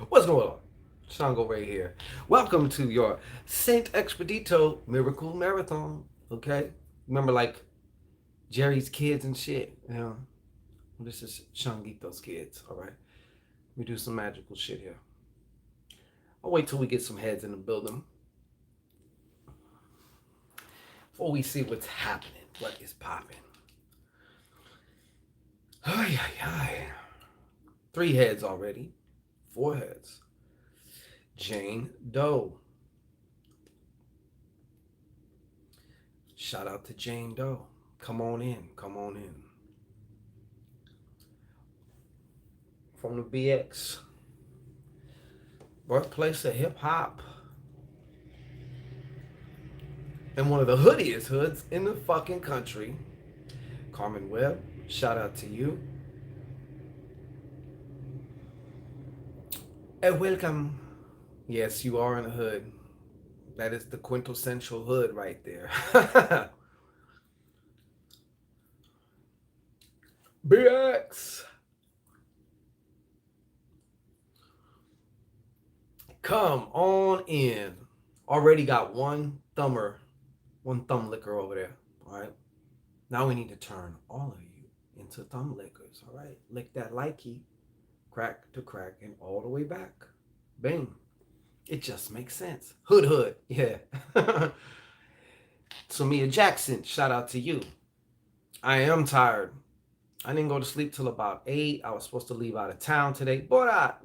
What's going on? Shango right here. Welcome to your Saint Expedito Miracle Marathon. Okay? Remember, like Jerry's kids and shit. You know, this is Shangito's kids. All right? We do some magical shit here. I'll wait till we get some heads in the building before we see what's happening, what is popping. Ay, ay, ay. 3 heads already. 4 heads. Jane Doe. Shout out to Jane Doe. Come on in. Come on in. From the BX. Birthplace of hip hop. And one of the hoodiest hoods in the fucking country. Carmen Webb. Shout out to you. And welcome. Yes, you are in a hood. That is the quintessential hood right there. BX. Come on in. Already got one thumb licker over there. All right. Now we need to turn all of you into thumb lickers. All right. Lick that likey, crack to crack, and all the way back. Bing. It just makes sense. Hood. Yeah. Samia Jackson, shout out to you. I am tired. I didn't go to sleep till about 8. I was supposed to leave out of town today. But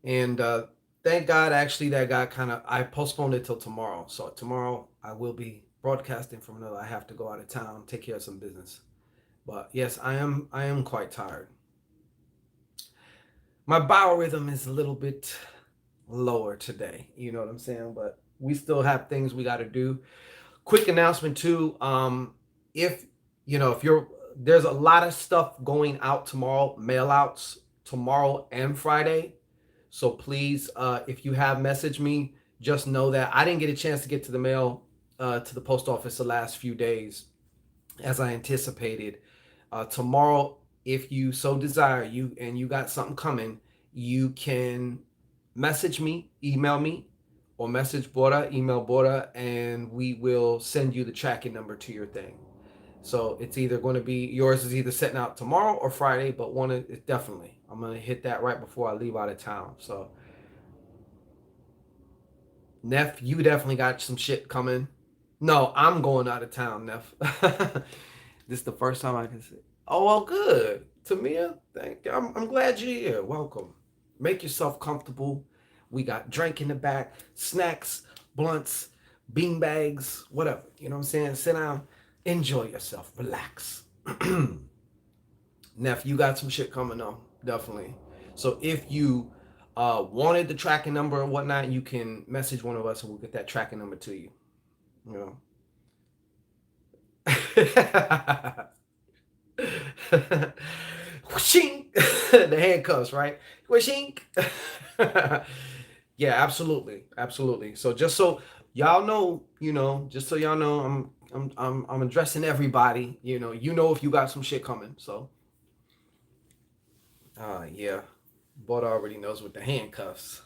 and thank God, actually, that got I postponed it till tomorrow. So tomorrow I will be broadcasting from another. I have to go out of town, take care of some business. But yes, I am quite tired. My biorhythm is a little bit lower today. You know what I'm saying? But we still have things we got to do. Quick announcement too. If if you're there's a lot of stuff going out tomorrow, mail outs tomorrow and Friday. So please, if you have messaged me, just know that I didn't get a chance to get to the mail to the post office the last few days as I anticipated. Tomorrow, if you so desire, you got something coming, you can message me, email me, or message Bora, email Bora, and we will send you the tracking number to your thing. So it's either going to be yours is either setting out tomorrow or Friday, but one is definitely. I'm going to hit that right before I leave out of town. So Neff, you definitely got some shit coming. No, I'm going out of town, Neff. This is the first time I can say. Oh, well, good. Tamia, thank you. I'm glad you're here. Welcome. Make yourself comfortable. We got drink in the back, snacks, blunts, bean bags, whatever. You know what I'm saying? Sit down, enjoy yourself, relax. Neff, you got some shit coming on, definitely. So if you wanted the tracking number or whatnot, you can message one of us and we'll get that tracking number to you. You know. Whooshing! The handcuffs, right? Whooshing! Yeah, absolutely, absolutely. So just so y'all know, just so y'all know, I'm addressing everybody. You know if you got some shit coming. So, yeah, Bud already knows with the handcuffs.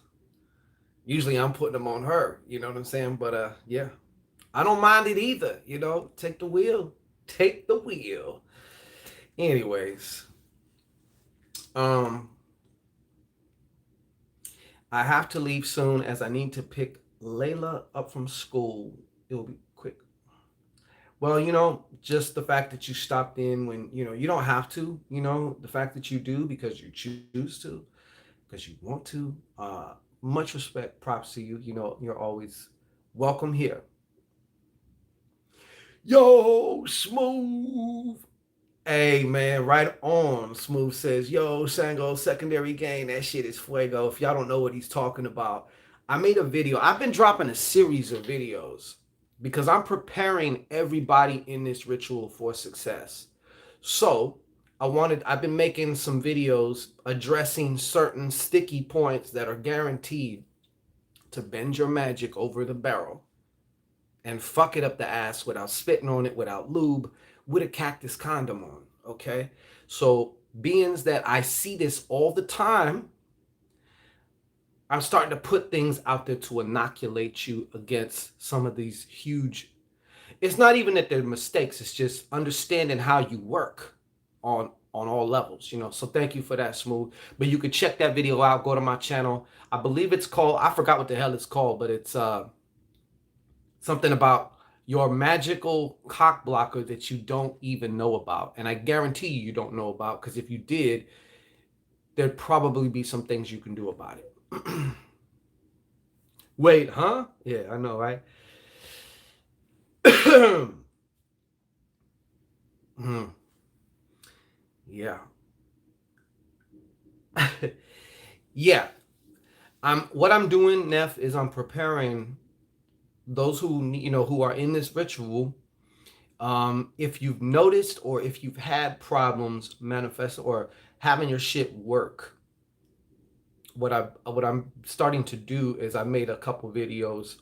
Usually I'm putting them on her. You know what I'm saying? But yeah, I don't mind it either. Take the wheel, take the wheel. Anyways, um, I have to leave soon as I need to pick Layla up from school. It will be quick. Well, just the fact that you stopped in when, you don't have to, the fact that you do because you choose to, because you want to, much respect, props to you. You're always welcome here. Yo, Smooth. Hey man, right on. Smooth says, "Yo, Shango, secondary game. That shit is fuego." If y'all don't know what he's talking about, I made a video. I've been dropping a series of videos because I'm preparing everybody in this ritual for success. So I've been making some videos addressing certain sticky points that are guaranteed to bend your magic over the barrel and fuck it up the ass without spitting on it, without lube, with a cactus condom on. Okay, so beings that I see this all the time, I'm starting to put things out there to inoculate you against some of these huge. It's not even that they're mistakes, it's just understanding how you work on all levels, you know. So thank you for that, Smooth. But you could check that video out, go to my channel. I believe it's called, I forgot what the hell it's called, but it's something about your magical cock blocker that you don't even know about. And I guarantee you don't know about, because if you did, there'd probably be some things you can do about it. Wait, huh? Yeah, I know, right? Hmm. Yeah. Yeah. What I'm doing, Neff, is I'm preparing those who, you know, who are in this ritual. If you've noticed or if you've had problems manifest or having your shit work, what I'm starting to do is I made a couple videos.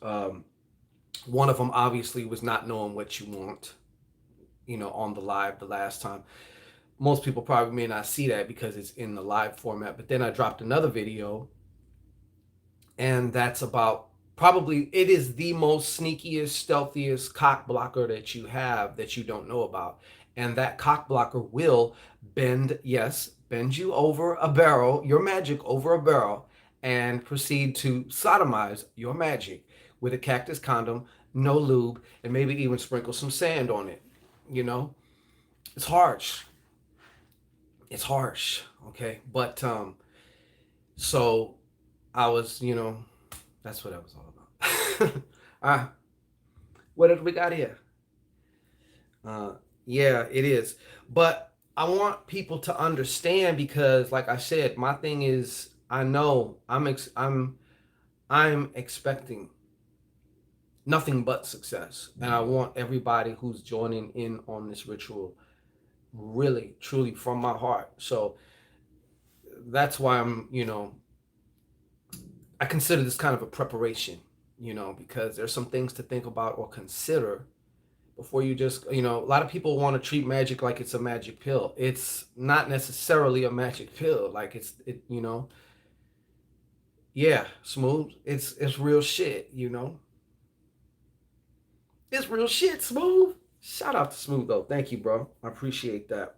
One of them obviously was not knowing what you want, you know, on the live the last time. Most people probably may not see that because it's in the live format. But then I dropped another video, and that's about, probably it is the most sneakiest, stealthiest cock blocker that you have that you don't know about. And that cock blocker will bend, yes, bend you over a barrel, your magic over a barrel, and proceed to sodomize your magic with a cactus condom, no lube, and maybe even sprinkle some sand on it. You know, it's harsh. It's harsh, okay? But so I was, you know, that's what I was all about. What did we got here? Uh, yeah, it is. But I want people to understand because, like I said, my thing is, I know I'm expecting nothing but success, and I want everybody who's joining in on this ritual really, truly from my heart. So that's why I'm, you know, I consider this kind of a preparation, you know, because there's some things to think about or consider before you just, you know, a lot of people want to treat magic like it's a magic pill. It's not necessarily a magic pill. Like you know, yeah, Smooth. It's real shit, you know. It's real shit, Smooth. Shout out to Smooth though. Thank you, bro. I appreciate that.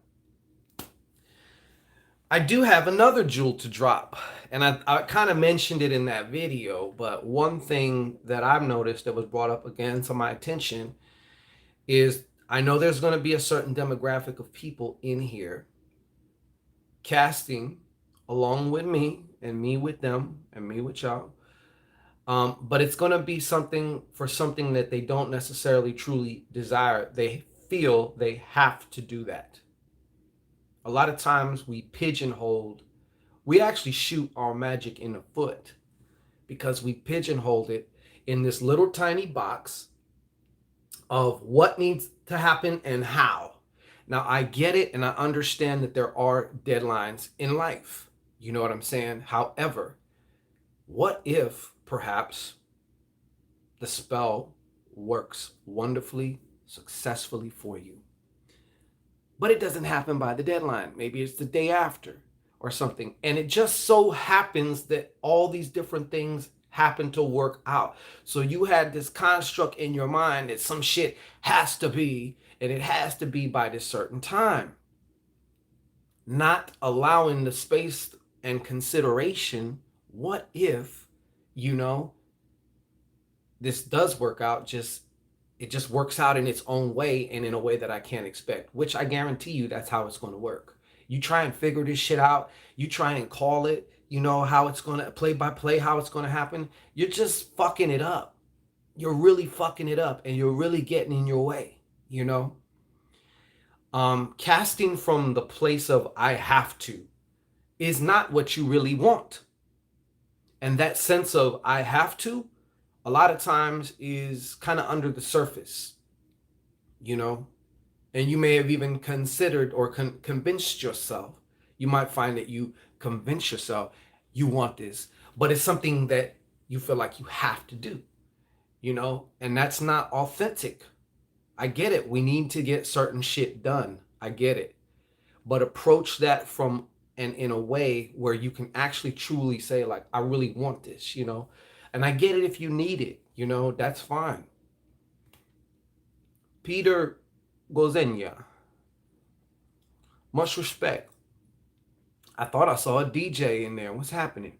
I do have another jewel to drop, and I kind of mentioned it in that video, but one thing that I've noticed that was brought up again to my attention is I know there's going to be a certain demographic of people in here casting along with me and me with them and me with y'all. But it's going to be something for something that they don't necessarily truly desire. They feel they have to do that. A lot of times we pigeonhole, we actually shoot our magic in the foot because we pigeonholed it in this little tiny box of what needs to happen and how. Now, I get it and I understand that there are deadlines in life. You know what I'm saying? However, what if perhaps the spell works wonderfully, successfully for you, but it doesn't happen by the deadline? Maybe it's the day after or something. And it just so happens that all these different things happen to work out. So you had this construct in your mind that some shit has to be, and it has to be by this certain time. Not allowing the space and consideration, what if, you know, this does work out, it just works out in its own way and in a way that I can't expect, which I guarantee you that's how it's going to work. You try and figure this shit out, you try and call it, you know, how it's going to play by play, how it's going to happen. You're just fucking it up. You're really fucking it up, and you're really getting in your way, you know? Casting from the place of I have to is not what you really want. And that sense of I have to, a lot of times is kind of under the surface, you know? And you may have even considered or convinced yourself. You might find that you convince yourself you want this, but it's something that you feel like you have to do, you know? And that's not authentic. I get it. We need to get certain shit done. I get it. but approach that from and in a way where you can actually truly say like, I really want this, and I get it. If you need it, that's fine. Peter Gozenya, much respect. I thought I saw a DJ in there. What's happening?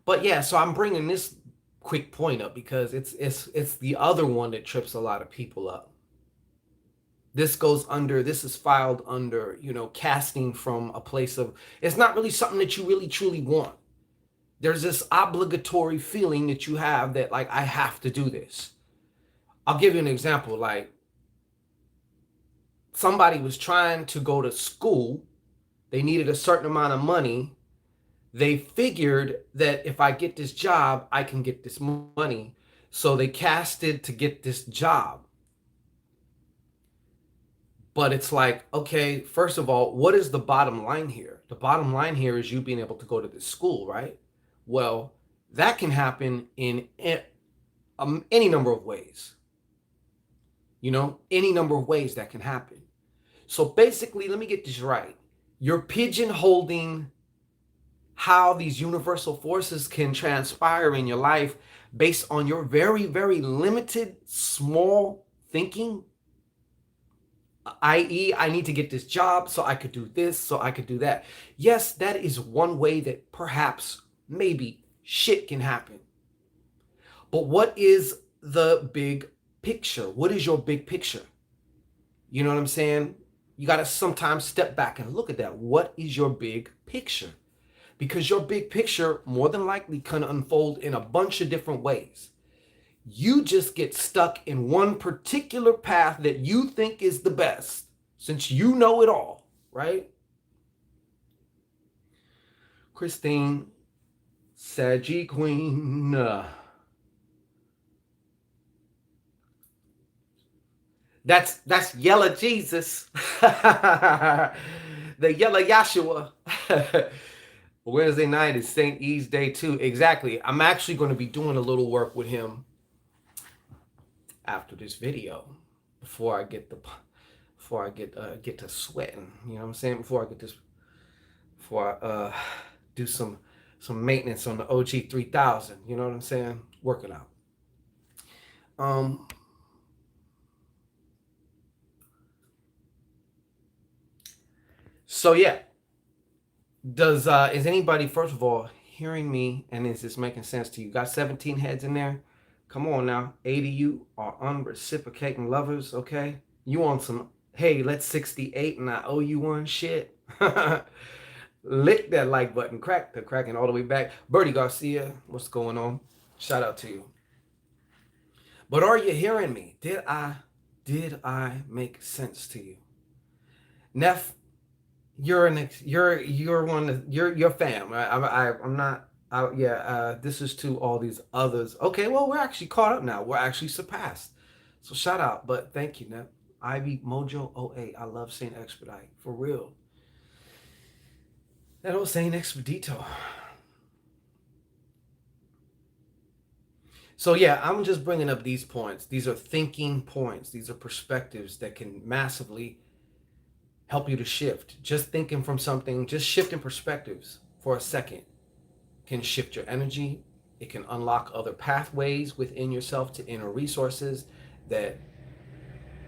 But yeah, so I'm bringing this quick point up because it's the other one that trips a lot of people up. This is filed under, casting from a place of, it's not really something that you really truly want. There's this obligatory feeling that you have that like, I have to do this. I'll give you an example. Like, somebody was trying to go to school. They needed a certain amount of money. They figured that if I get this job, I can get this money. So they casted to get this job. But it's like, okay, first of all, what is the bottom line here? The bottom line here is you being able to go to this school, right? Well, that can happen in any number of ways. Any number of ways that can happen. So basically, let me get this right. You're pigeonholing how these universal forces can transpire in your life based on your very, very limited, small thinking, i.e., I need to get this job so I could do this, so I could do that. Yes, that is one way that perhaps, maybe, shit can happen. But what is the big picture? What is your big picture? You know what I'm saying? You got to sometimes step back and look at that. What is your big picture? Because your big picture more than likely can unfold in a bunch of different ways. You just get stuck in one particular path that you think is the best, since you know it all, right? Christine, Saji Queen. That's Yellow Jesus. The Yellow Yahshua. Wednesday night is St. E's Day too. Exactly. I'm actually going to be doing a little work with him after this video before I get to sweating. You know what I'm saying? Before I do some maintenance on the OG 3000. You know what I'm saying? Working out. So yeah. Is anybody, first of all, hearing me, and is this making sense to you? Got 17 heads in there? Come on now. 80 of you are unreciprocating lovers, okay? You on some, hey, let's 68 and I owe you one shit. Lick that like button. Crack the cracking all the way back. Birdie Garcia, what's going on? Shout out to you. But are you hearing me? Did I make sense to you? Neff, you're fam. Right? I'm not. This is to all these others. Okay, well, we're actually caught up now. We're actually surpassed. So shout out, but thank you, Nep. Ivy Mojo 08. I love saying expedite for real. That old saying expedito. So yeah, I'm just bringing up these points. These are thinking points. These are perspectives that can massively help you to shift. Just thinking from something, just shifting perspectives for a second can shift your energy. It can unlock other pathways within yourself to inner resources that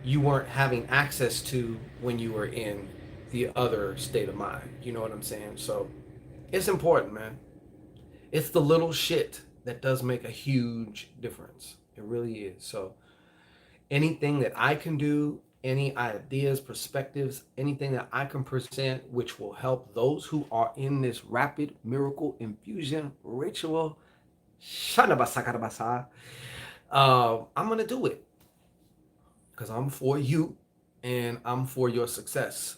you weren't having access to when you were in the other state of mind. You know what I'm saying? So it's important, man. It's the little shit that does make a huge difference. It really is. So anything that I can do, any ideas, perspectives, anything that I can present which will help those who are in this rapid miracle infusion ritual, I'm going to do it because I'm for you and I'm for your success,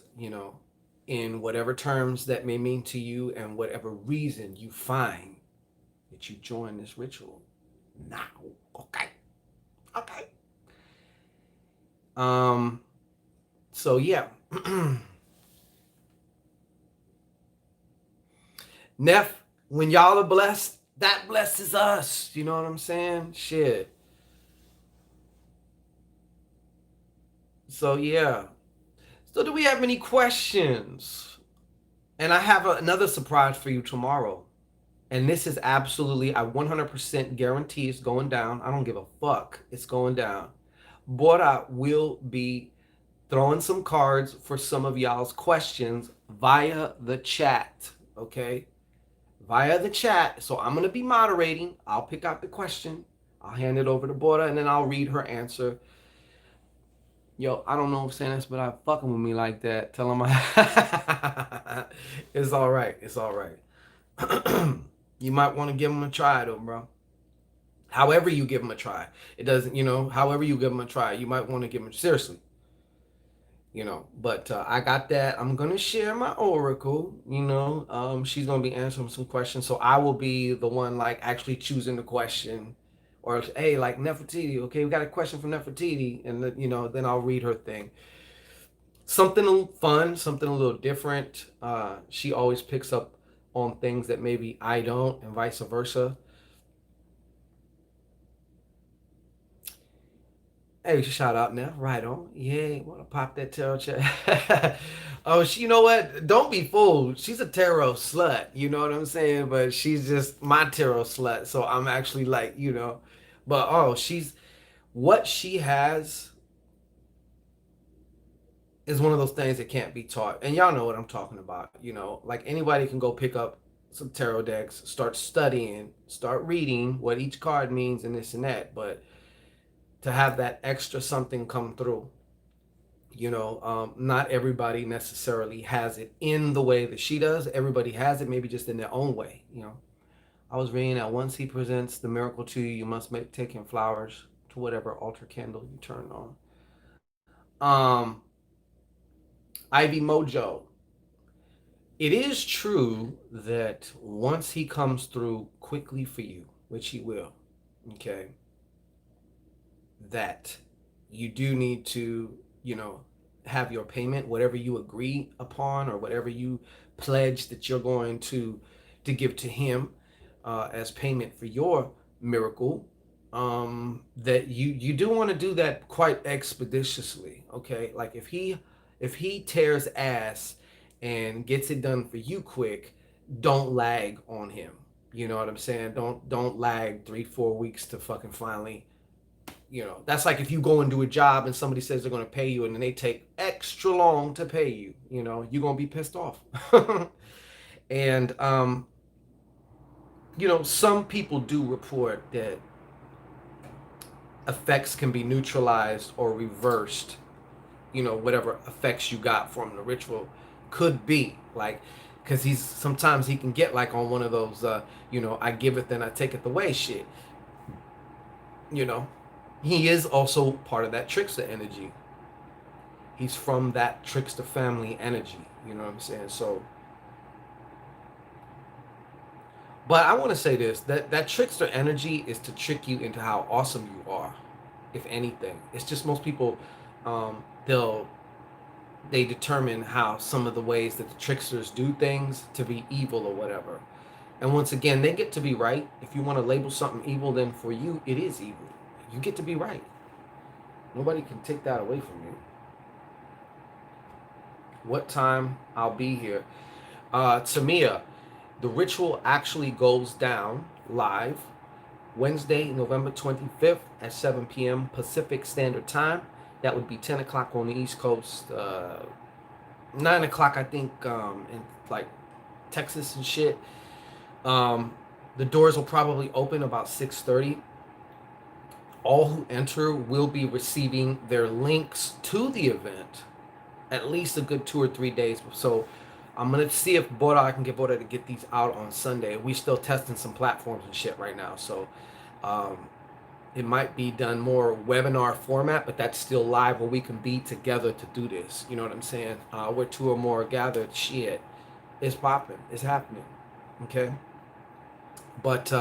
in whatever terms that may mean to you and whatever reason you find that you join this ritual now. Okay. So yeah. Neff, when y'all are blessed, that blesses us. You know what I'm saying? Shit. So yeah. So, do we have any questions? And I have another surprise for you tomorrow. And this is absolutely, I 100% guarantee it's going down. I don't give a fuck. It's going down. Bora will be throwing some cards for some of y'all's questions via the chat. Okay? Via the chat. So I'm going to be moderating. I'll pick out the question. I'll hand it over to Bora and then I'll read her answer. Yo, I don't know if I'm saying this, but I fucking with me like that. Tell him I. It's all right. It's all right. You might want to give him a try though, bro. However you give him a try, it doesn't. However you give him a try, you might want to give him seriously. But I got that. I'm gonna share my oracle. She's gonna be answering some questions, so I will be the one like actually choosing the question, or hey, like Nefertiti. Okay, we got a question from Nefertiti, and then I'll read her thing. Something a little fun, something a little different. She always picks up on things that maybe I don't, and vice versa. Hey, shout out now. Right on. Yeah, want to pop that tarot check. Oh, you know what? Don't be fooled. She's a tarot slut. You know what I'm saying? But she's just my tarot slut. So I'm actually like, but what she has is one of those things that can't be taught. And y'all know what I'm talking about. Like anybody can go pick up some tarot decks, start studying, start reading what each card means and this and that. But to have that extra something come through, not everybody necessarily has it in the way that she does. Everybody has it, maybe just in their own way. I was reading that once he presents the miracle to you, you must take him flowers to whatever altar candle you turn on. Ivy Mojo. It is true that once he comes through quickly for you, which he will, okay, that you do need to, have your payment, whatever you agree upon or whatever you pledge that you're going to give to him as payment for your miracle. That you do want to do that quite expeditiously. Okay, like if he tears ass and gets it done for you quick, don't lag on him. You know what I'm saying? Don't lag 3-4 weeks to fucking finally. That's like if you go and do a job and somebody says they're going to pay you and then they take extra long to pay you. You're going to be pissed off. And some people do report that effects can be neutralized or reversed. Whatever effects you got from the ritual could be like, because sometimes he can get like on one of those I give it then I take it away shit. He is also part of that trickster energy. He's from that trickster family energy. You know what I'm saying? So, but I want to say this: that trickster energy is to trick you into how awesome you are. If anything, it's just most people, they determine how some of the ways that the tricksters do things to be evil or whatever. And once again, they get to be right. If you want to label something evil, then for you it is evil. You get to be right. Nobody can take that away from you. What time I'll be here. Tamia, the ritual actually goes down live Wednesday, November 25th at 7 p.m. Pacific Standard Time. That would be 10 o'clock on the East Coast, 9 o'clock, I think, in like Texas and shit. The doors will probably open about 6:30. All who enter will be receiving their links to the event at least a good 2 or 3 days. So I'm gonna see if I can get Bora to get these out on Sunday. We still testing some platforms and shit right now, so it might be done more webinar format, but that's still live where we can be together to do this. You know what I'm saying? Where two or more gathered, shit, it's popping, it's happening. Okay, but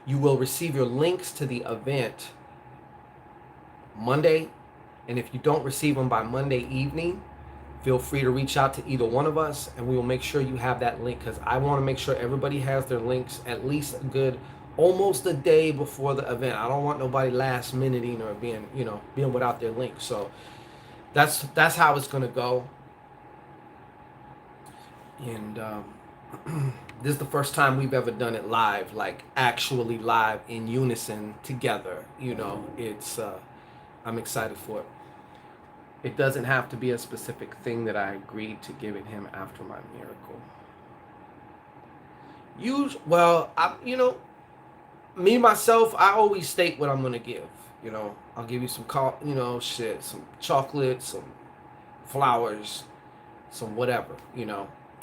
you will receive your links to the event Monday, and if you don't receive them by Monday evening, feel free to reach out to either one of us and we will make sure you have that link, because I want to make sure everybody has their links at least a good almost a day before the event. I don't want nobody last minuting or being without their link. So that's how it's gonna go. And this is the first time we've ever done it live, like actually live in unison together. It's I'm excited for it. It doesn't have to be a specific thing that I agreed to giving him after my miracle. Well, me myself, I always state what I'm gonna give. I'll give you some shit, some chocolate, some flowers, some whatever.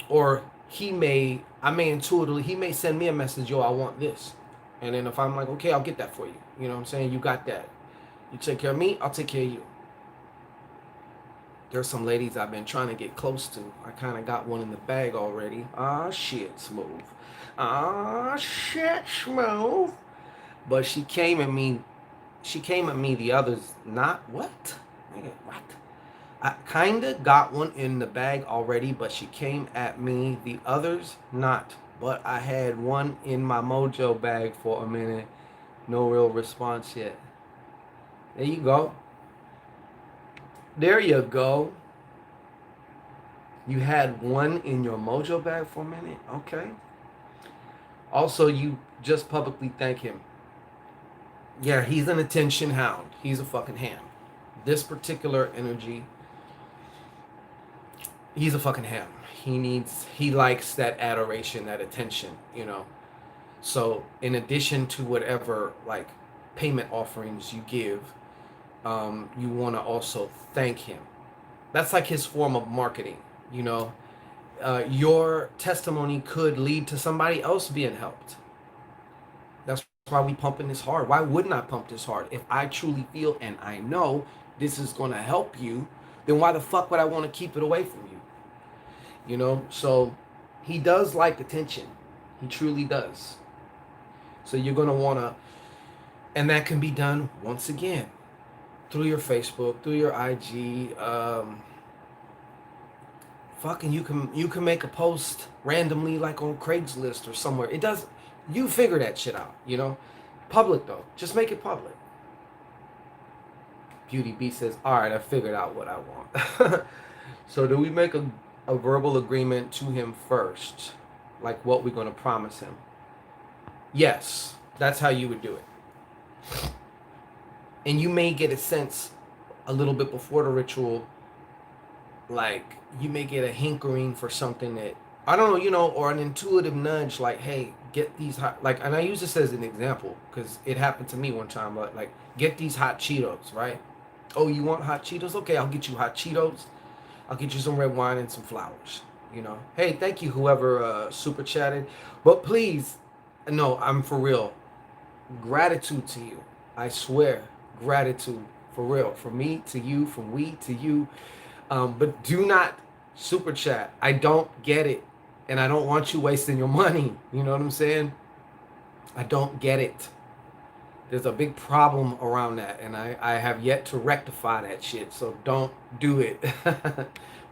Or I may intuitively, he may send me a message, yo, I want this, and then if I'm like, okay, I'll get that for you. You know what I'm saying? You got that. You take care of me, I'll take care of you. There's some ladies I've been trying to get close to. I kind of got one in the bag already. Ah, shit, smooth. Ah, shit, smooth. But she came at me. She came at me. The others not. What? Nigga, what? I kinda got one in the bag already, but she came at me. The others not. But I had one in my mojo bag for a minute. No real response yet. There you go. There you go. You had one in your mojo bag for a minute? Okay. Also, you just publicly thank him. Yeah, he's an attention hound. He's a fucking ham. This particular energy, he's a fucking ham. He likes that adoration, that attention. So, in addition to whatever, like, payment offerings you give, you want to also thank him. That's like his form of marketing, you know. Your testimony could lead to somebody else being helped. That's why we pumping this hard. Why wouldn't I pump this hard? If I truly feel and I know this is going to help you, then why the fuck would I want to keep it away from you? So he does like attention. He truly does. So you're going to want to, and that can be done once again through your Facebook, through your IG. Fucking you can make a post randomly, like on Craigslist or somewhere. It does. You figure that shit out. Public though, just make it public. Beauty B says, all right, I figured out what I want. So do we make a verbal agreement to him first, like what we're going to promise him? Yes, that's how you would do it. And you may get a sense a little bit before the ritual, like you may get a hankering for something that I don't know, or an intuitive nudge, like, hey, get these hot, like, and I use this as an example because it happened to me one time, but like, get these hot Cheetos, right? Oh, you want hot Cheetos? Okay, I'll get you hot Cheetos. I'll get you some red wine and some flowers. Hey, thank you, whoever super chatted, but please, no, I'm for real. Gratitude to you. I swear, gratitude for real, from me to you, from we to you. But do not super chat. I don't get it. And I don't want you wasting your money. You know what I'm saying? I don't get it. There's a big problem around that. And I have yet to rectify that shit. So don't do it.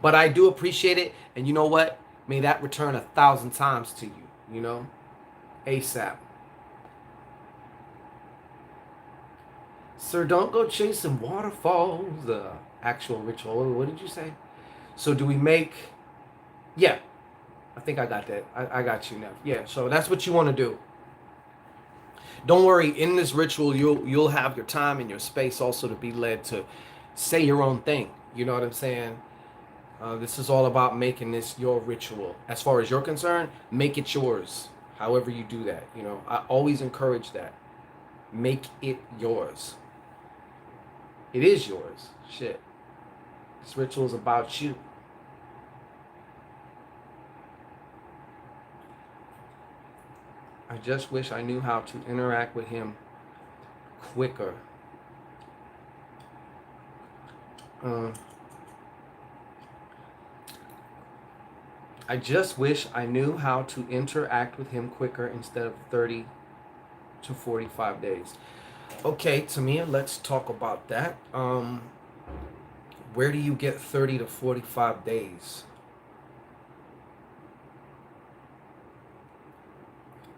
But I do appreciate it. And you know what? May that return 1,000 times to you. ASAP. Sir, don't go chasing waterfalls. The actual ritual. What did you say? So do we make... Yeah, I think I got that. I got you now. Yeah, so that's what you want to do. Don't worry, in this ritual, you'll have your time and your space also to be led to say your own thing. You know what I'm saying? This is all about making this your ritual. As far as you're concerned, make it yours. However you do that. I always encourage that. Make it yours. It is yours. Shit. This ritual is about you. I just wish I knew how to interact with him quicker. I just wish I knew how to interact with him quicker instead of 30 to 45 days. Okay, Tamia, let's talk about that. Where do you get 30 to 45 days?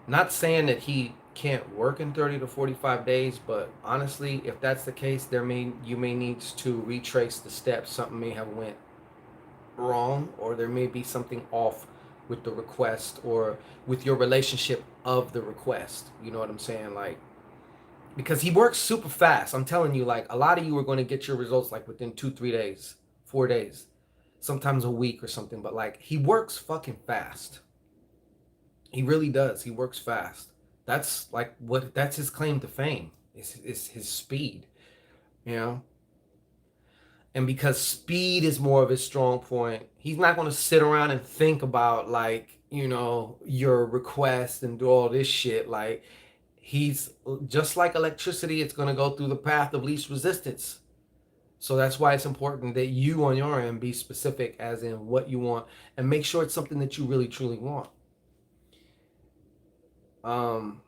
Not saying that he can't work in 30 to 45 days, but honestly, if that's the case, you may need to retrace the steps. Something may have went wrong, or there may be something off with the request or with your relationship of the request. You know what I'm saying? Like, because he works super fast. I'm telling you, like, a lot of you are going to get your results like within 2, 3 days, 4 days, sometimes a week or something. But like, he works fucking fast. He really does. He works fast. That's like that's his claim to fame. Is his speed, you know? And because speed is more of his strong point, he's not going to sit around and think about like, your request and do all this shit. Like, he's just like electricity, it's going to go through the path of least resistance. So that's why it's important that you on your end be specific as in what you want and make sure it's something that you really truly want. Um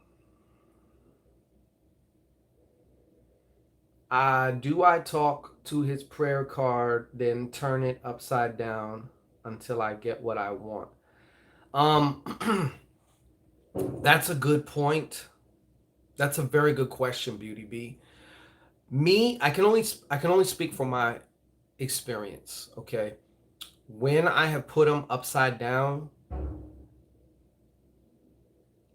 do I talk to his prayer card, then turn it upside down until I get what I want? Um, that's a good point. That's a very good question, Beauty B. Me, I can only speak from my experience. Okay, when I have put them upside down,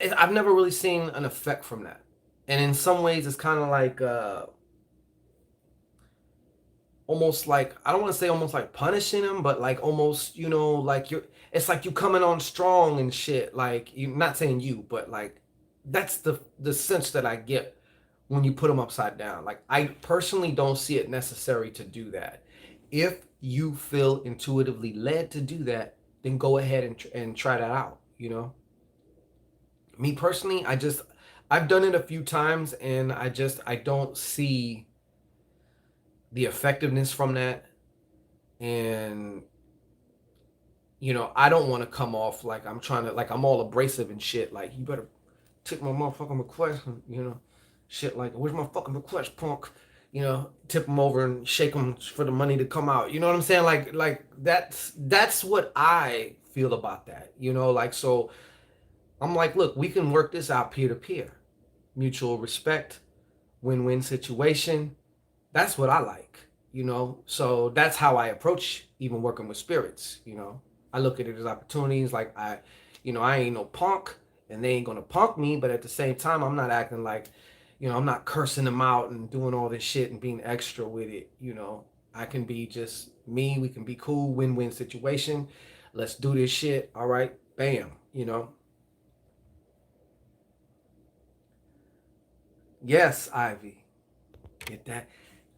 I've never really seen an effect from that. And in some ways, it's kind of like almost like, I don't want to say almost like punishing him, but like almost, like it's like you coming on strong and shit. Like, you, not saying you, but like that's the sense that I get when you put them upside down. Like, I personally don't see it necessary to do that. If you feel intuitively led to do that, then go ahead and try that out. Me personally, I've done it a few times, and I don't see the effectiveness from that. And I don't want to come off like I'm trying to, like I'm all abrasive and shit. Like, you better tip my motherfucking request, and, shit like, where's my fucking request, punk? Tip them over and shake them for the money to come out. You know what I'm saying? Like that's what I feel about that. Like, so I'm like, look, we can work this out peer to peer, mutual respect, win-win situation. That's what I like. So that's how I approach even working with spirits. I look at it as opportunities. Like, I ain't no punk, and they ain't gonna punk me, but at the same time, I'm not acting like, I'm not cursing them out and doing all this shit and being extra with it. I can be just me. We can be cool, win-win situation. Let's do this shit. All right, bam. Yes, Ivy. Get that.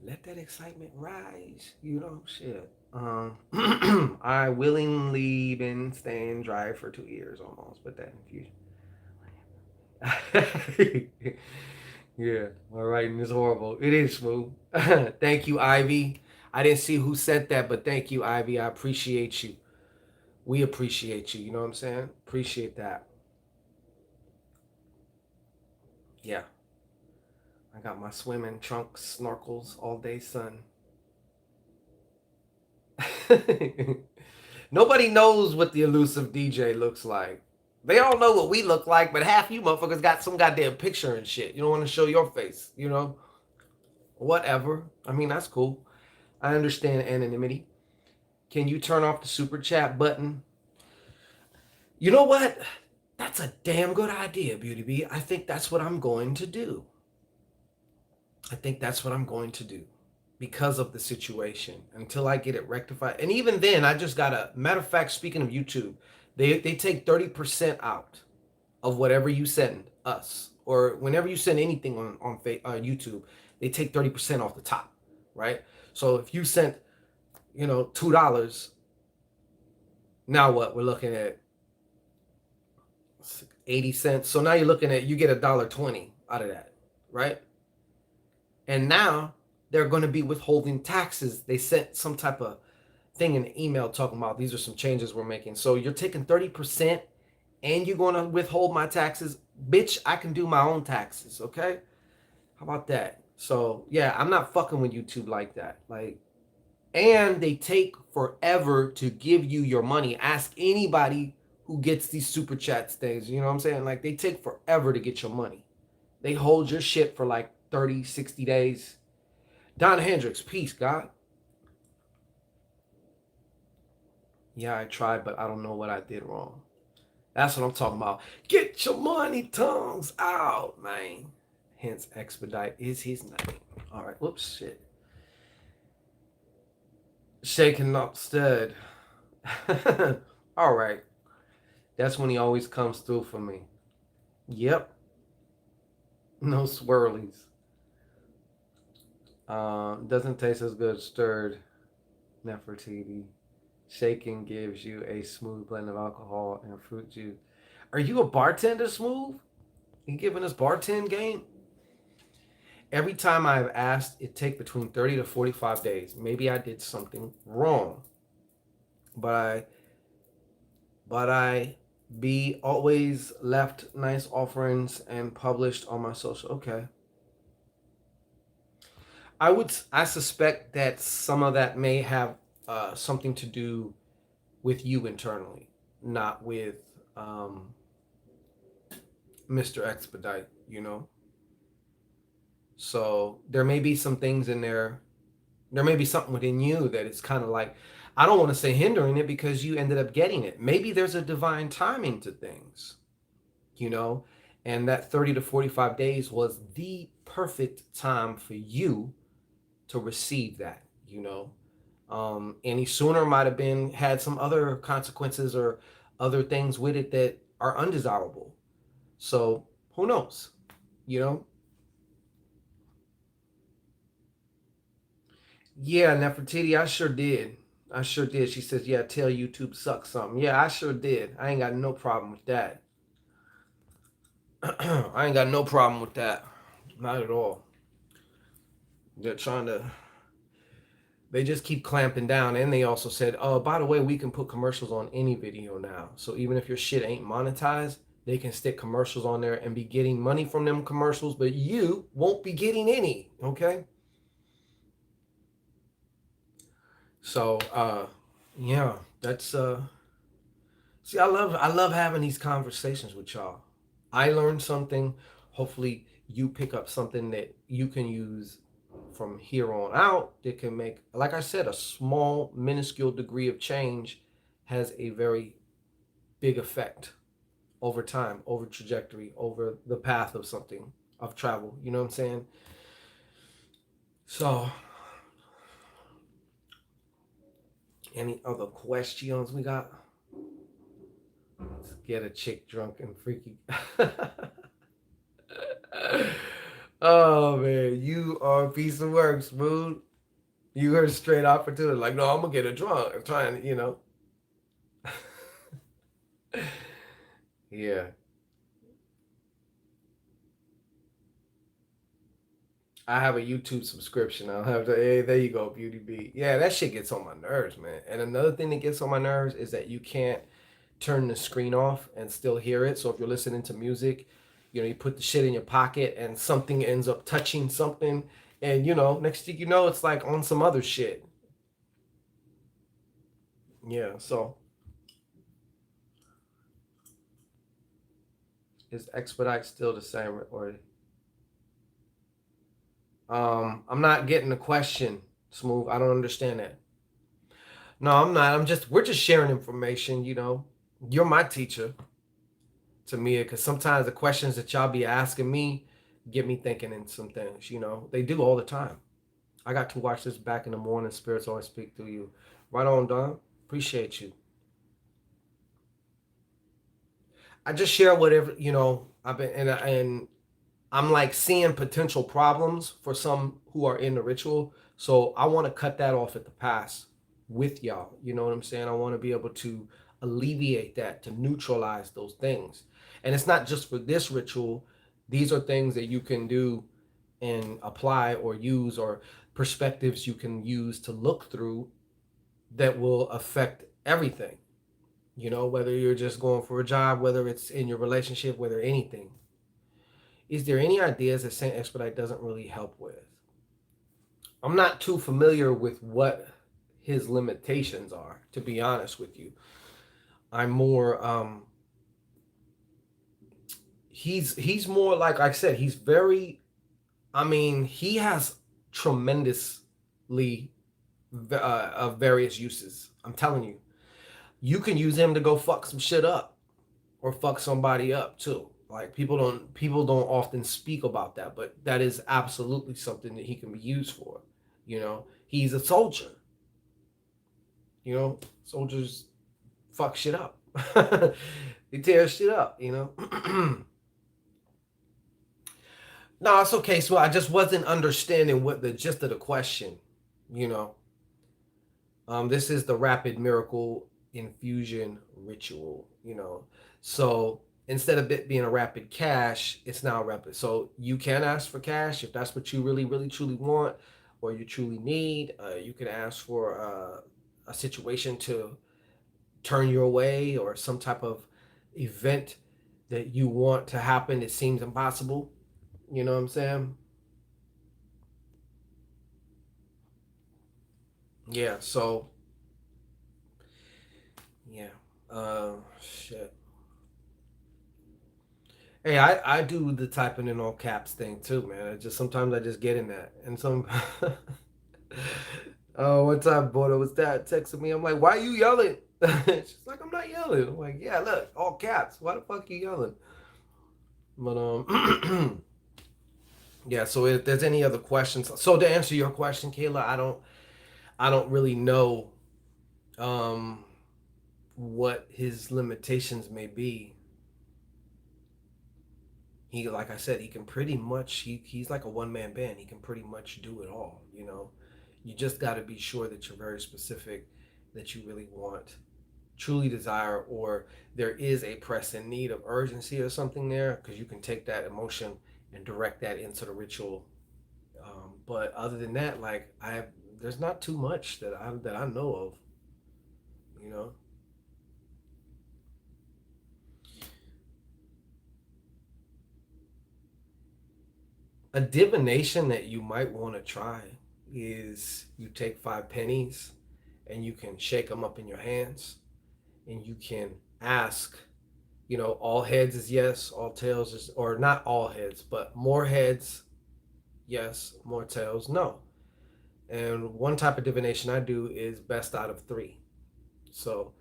Let that excitement rise. Shit. I willingly been staying dry for 2 years almost, but that infusion. Yeah, my writing is horrible. It is, smooth. Thank you, Ivy. I didn't see who sent that, but thank you, Ivy. I appreciate you. We appreciate you. You know what I'm saying? Appreciate that. Yeah. I got my swimming trunks, snorkels, all day sun. Nobody knows what the elusive DJ looks like. They all know what we look like, but half you motherfuckers got some goddamn picture and shit. You don't want to show your face. Whatever. I mean, that's cool. I understand anonymity. Can you turn off the super chat button? You know what? That's a damn good idea, Beauty Bee. I think that's what I'm going to do. I think that's what I'm going to do because of the situation until I get it rectified. And even then, I just got a matter of fact, speaking of YouTube, they take 30% out of whatever you send us, or whenever you send anything on YouTube, they take 30% off the top, right? So if you sent, $2, now what? We're looking at 80 cents. So now you get $1.20 out of that, right? And now they're going to be withholding taxes. They sent some type of thing in an email talking about these are some changes we're making. So you're taking 30% and you're going to withhold my taxes. Bitch, I can do my own taxes, okay? How about that? So yeah, I'm not fucking with YouTube like that. Like, and they take forever to give you your money. Ask anybody who gets these super chats things. You know what I'm saying? Like, they take forever to get your money. They hold your shit for like 30, 60 days. Don Hendricks, peace, God. Yeah, I tried, but I don't know what I did wrong. That's what I'm talking about. Get your money tongues out, man. Hence, expedite is his name. All right. Whoops, shit. Shaken not stirred. All right. That's when he always comes through for me. Yep. No swirlies. Doesn't taste as good stirred. Nefertiti. Shaken gives you a smooth blend of alcohol and fruit juice. Are you a bartender, Smooth? You giving us bartend game? Every time I've asked, it take between 30 to 45 days. Maybe I did something wrong. But I be always left nice offerings and published on my social. Okay. I suspect that some of that may have something to do with you internally, not with Mr. Expedite, you know? So there may be some things in there. There may be something within you that it's kind of like, I don't want to say hindering it because you ended up getting it. Maybe there's a divine timing to things, you know? And that 30 to 45 days was the perfect time for you to receive that, you know? Any sooner might have been had some other consequences or other things with it that are undesirable. So who knows, you know? Yeah, Nefertiti, I sure did. I sure did. She says, "Yeah, tell YouTube sucks something." Yeah, I sure did. I ain't got no problem with that. I ain't got no problem with that. Not at all. They're trying to. They just keep clamping down, and they also said, "Oh, by the way, we can put commercials on any video now. So even if your shit ain't monetized, they can stick commercials on there and be getting money from them commercials, but you won't be getting any." Okay. So, yeah, that's See, I love having these conversations with y'all. I learned something. Hopefully, you pick up something that you can use from here on out that can make, like I said, a small, minuscule degree of change has a very big effect over time, over trajectory, over the path of something, of travel. You know what I'm saying? So, any other questions we got? Let's get a chick drunk and freaky. Oh man, you are a piece of work, Smooth. You heard straight opportunity. Like, no, I'm gonna get a drunk. I'm trying to, Yeah. I have a YouTube subscription. I'll have to. Hey, there you go, Beauty Beat. Yeah, that shit gets on my nerves, man. And another thing that gets on my nerves is that you can't turn the screen off and still hear it. So if you're listening to music, you put the shit in your pocket and something ends up touching something, and next thing you know, it's like on some other shit. Yeah. So is expedite still the same or? I'm not getting the question, Smooth. I don't understand that. No, I'm not. We're just sharing information, You're my teacher to me, because sometimes the questions that y'all be asking me get me thinking in some things, They do all the time. I got to watch this back in the morning. Spirits always speak through you. Right on, Don. Appreciate you. I just share whatever, I've been, and I'm like seeing potential problems for some who are in the ritual. So I want to cut that off at the pass with y'all. You know what I'm saying? I want to be able to alleviate that, to neutralize those things. And it's not just for this ritual. These are things that you can do and apply or use, or perspectives you can use to look through that will affect everything. Whether you're just going for a job, whether it's in your relationship, whether anything. Is there any ideas that Saint Expedite doesn't really help with? I'm not too familiar with what his limitations are, to be honest with you. I'm more he's more, like I said, he's very, he has tremendously of various uses. I'm telling you. You can use him to go fuck some shit up, or fuck somebody up too. Like people don't often speak about that, but that is absolutely something that he can be used for. He's a soldier. Soldiers fuck shit up. He tears shit up. No, it's okay. So I just wasn't understanding what the gist of the question. You know, this is the rapid miracle infusion ritual. So instead of it being a rapid cash, it's now rapid. So you can ask for cash if that's what you really, really, truly want, or you truly need. You can ask for a situation to turn your way, or some type of event that you want to happen. It seems impossible. You know what I'm saying? Yeah. So yeah. Shit. Hey, I do the typing in all caps thing too, man. I just sometimes I just get in that, and some. Oh, one time, Bodo was dad texting me. I'm like, "Why are you yelling?" She's like, "I'm not yelling." I'm like, "Yeah, look, all caps. Why the fuck you yelling?" But yeah. So if there's any other questions, so to answer your question, Kayla, I don't really know um what his limitations may be. He, like I said, he can pretty much he's like a one-man band. He can pretty much do it all. You just got to be sure that you're very specific, that you really want, truly desire, or there is a pressing need of urgency or something there, because you can take that emotion and direct that into the ritual. But other than that, like, there's not too much that I know of. you know a divination that you might want to try is you take 5 pennies and you can shake them up in your hands, and you can ask, all heads is yes, all tails is, or not all heads, but more heads yes, more tails no. And one type of divination I do is best out of three. So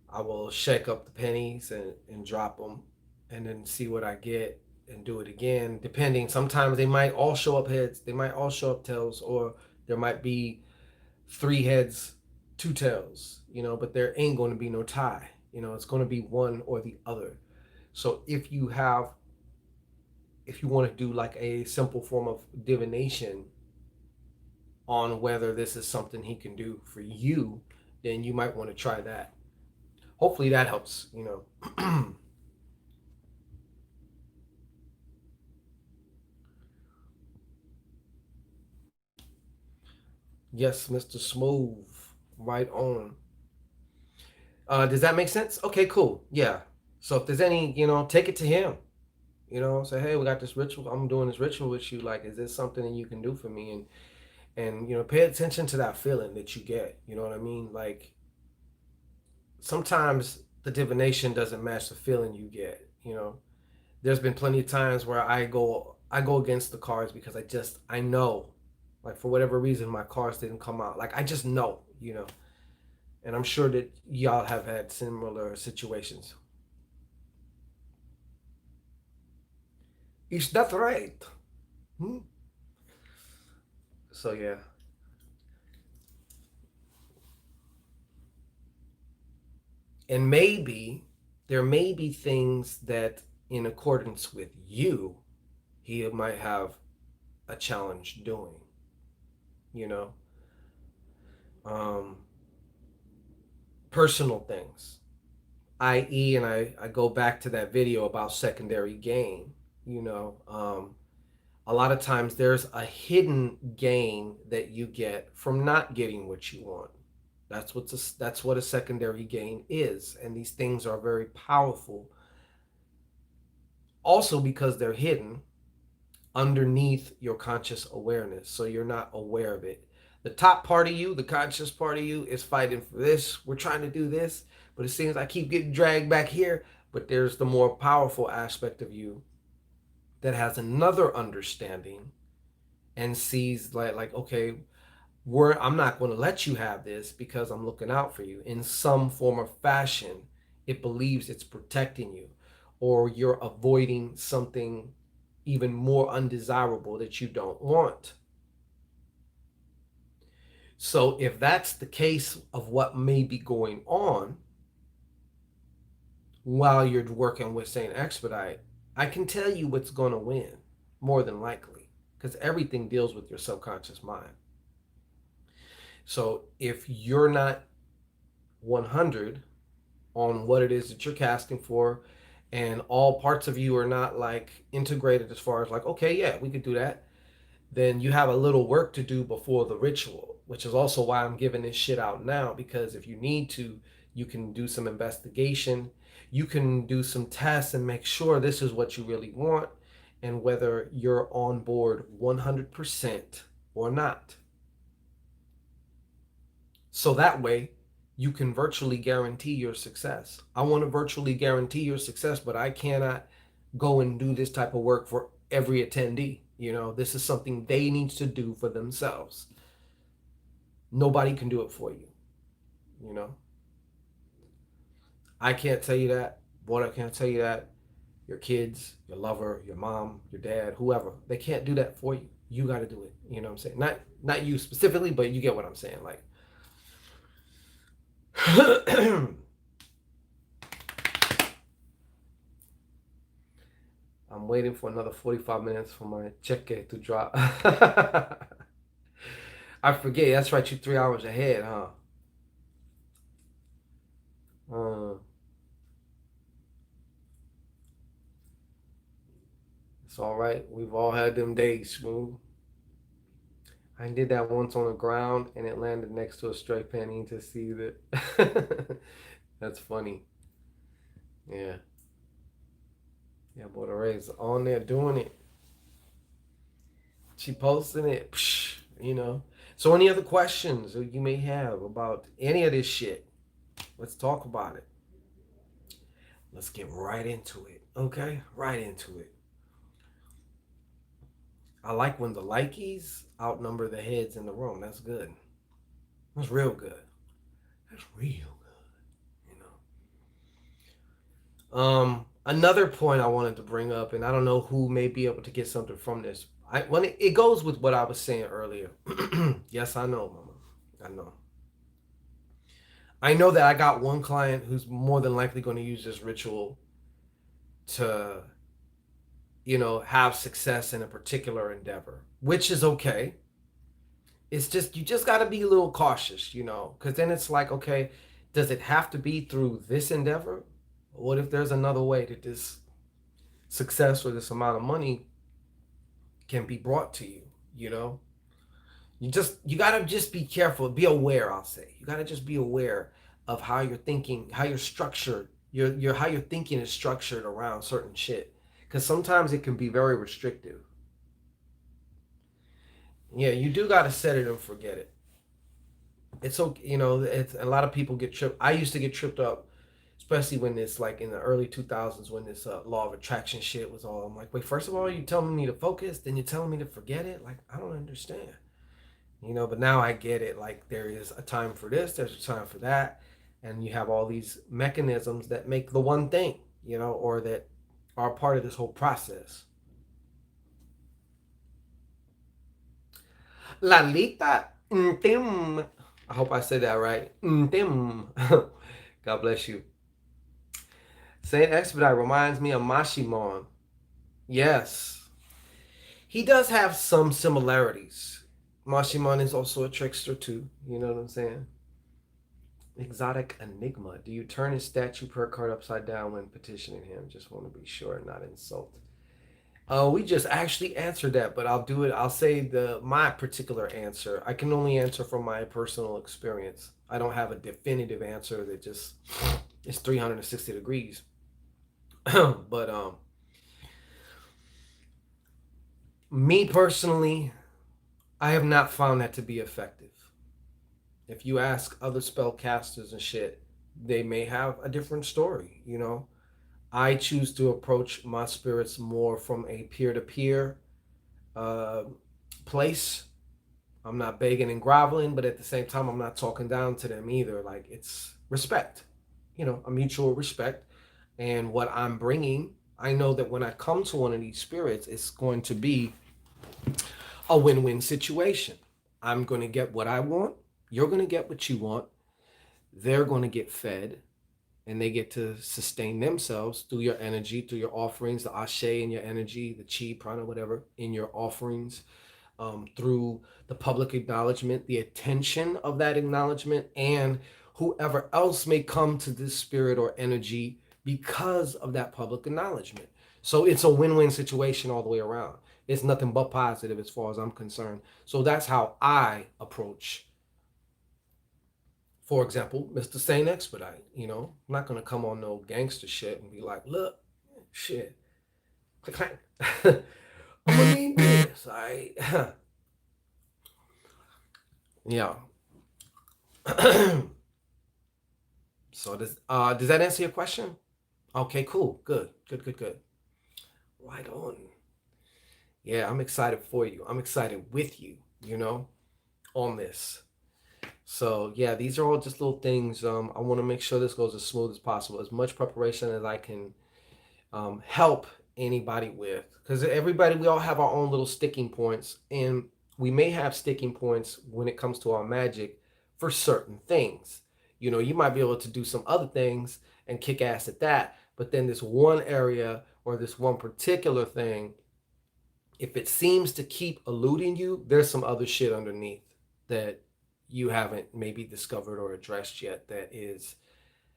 I will shake up the pennies and drop them, and then see what I get, and do it again. Depending, sometimes they might all show up heads, they might all show up tails, or there might be three heads, two tails, but there ain't going to be no tie. It's going to be one or the other. So if you want to do like a simple form of divination on whether this is something he can do for you, then you might want to try that. Hopefully that helps. Yes, Mr. Smooth. Right on. Does that make sense? Okay, cool. Yeah. So if there's any, take it to him. Say, hey, we got this ritual. I'm doing this ritual with you. Like, is this something that you can do for me? And pay attention to that feeling that you get. You know what I mean? Like, sometimes the divination doesn't match the feeling you get. There's been plenty of times where I go against the cards because I know, like, for whatever reason my cards didn't come out. Like, I just know. And I'm sure that y'all have had similar situations. Is that right? Hmm? So yeah. And maybe there may be things that, in accordance with you, he might have a challenge doing, you know, um, personal things, i.e., and I go back to that video about secondary gain, a lot of times there's a hidden gain that you get from not getting what you want. That's what a secondary gain is, and these things are very powerful, also because they're hidden underneath your conscious awareness, so you're not aware of it. The top part of you, the conscious part of you, is fighting for this. We're trying to do this, but it seems I keep getting dragged back here. But there's the more powerful aspect of you that has another understanding and sees, like, okay, I'm not going to let you have this because I'm looking out for you in some form or fashion. It believes it's protecting you. or you're avoiding something even more undesirable that you don't want. So if that's the case of what may be going on while you're working with Saint Expedite, I can tell you what's going to win more than likely, because everything deals with your subconscious mind. So if you're not 100 on what it is that you're casting for, and all parts of you are not like integrated as far as like, okay, yeah, we could do that, then you have a little work to do before the ritual, which is also why I'm giving this shit out now. Because if you need to, you can do some investigation, you can do some tests and make sure this is what you really want and whether you're on board 100% or not. So that way you can virtually guarantee your success. I want to virtually guarantee your success, but I cannot go and do this type of work for every attendee. You know, this is something they need to do for themselves. Nobody can do it for you. You know, I can't tell you that. Boy, I can't tell you that. Your kids, your lover, your mom, your dad, whoever, they can't do that for you. You got to do it. You know what I'm saying? Not you specifically, but you get what I'm saying. Like, I'm waiting for another 45 minutes for my cheque to drop. I forget. That's right. You 3 hours ahead, huh? Uh, it's all right. We've all had them days, smooth. I did that once on the ground and it landed next to a stray penny to see that. That's funny. Yeah. Yeah, boy, the Ray's on there doing it. She posting it. Psh, you know. So, any other questions that you may have about any of this shit? Let's talk about it. Let's get right into it. Okay? Right into it. I like when the likies outnumber the heads in the room. That's good. That's real good. That's real good. Another point I wanted to bring up, and I don't know who may be able to get something from this. When it goes with what I was saying earlier. Yes, I know, Mama. I know. I know that I got one client who's more than likely going to use this ritual to, have success in a particular endeavor, which is okay. It's just, you just got to be a little cautious, because then it's like, okay, does it have to be through this endeavor? What if there's another way that this success or this amount of money can be brought to you? You gotta just be careful, be aware. I'll say you gotta just be aware of how you're thinking, how you're structured, your how your thinking is structured around certain shit. Because sometimes it can be very restrictive. Yeah, you do gotta set it and forget it. It's okay, It's a lot of people get tripped. I used to get tripped up, especially when it's like in the early 2000s when this law of attraction shit was all. I'm like, wait, first of all, you telling me to focus, then you're telling me to forget it. Like, I don't understand. But now I get it. Like, there is a time for this, there's a time for that, and you have all these mechanisms that make the one thing, or that are part of this whole process. Lalita Tim. I hope I said that right. Tim. God bless you. Saint Expedite reminds me of Mashimon. Yes. He does have some similarities. Mashimon is also a trickster too. You know what I'm saying? Exotic Enigma. Do you turn his statue per card upside down when petitioning him? Just want to be sure and not insult. We just actually answered that, but I'll do it. I'll say my particular answer. I can only answer from my personal experience. I don't have a definitive answer that just is 360 degrees. But me personally, I have not found that to be effective. If you ask other spellcasters and shit, they may have a different story. I choose to approach my spirits more from a peer-to-peer uh, place. I'm not begging and groveling, but at the same time, I'm not talking down to them either. Like, it's respect, a mutual respect. and what I'm bringing, I know that when I come to one of these spirits, it's going to be a win-win situation. I'm going to get what I want. You're going to get what you want. They're going to get fed, and they get to sustain themselves through your energy, through your offerings, the ashe in your energy, the chi, prana, whatever, in your offerings, through the public acknowledgement, the attention of that acknowledgement, and whoever else may come to this spirit or energy because of that public acknowledgement. So it's a win-win situation all the way around. It's nothing but positive as far as I'm concerned. So that's how I approach, for example, Mr. Saint Expedite. I'm not gonna come on no gangster shit and be like, look, shit, click, click. I'm gonna need this, all right? Yeah. So does that answer your question? Okay, cool, good, good, good, good. Right on. Yeah, I'm excited for you. I'm excited with you. On this. So yeah, these are all just little things. I want to make sure this goes as smooth as possible, as much preparation as I can help anybody with, because everybody, we all have our own little sticking points, and we may have sticking points when it comes to our magic for certain things. You might be able to do some other things and kick ass at that, but then this one area or this one particular thing, if it seems to keep eluding you, there's some other shit underneath that you haven't maybe discovered or addressed yet that is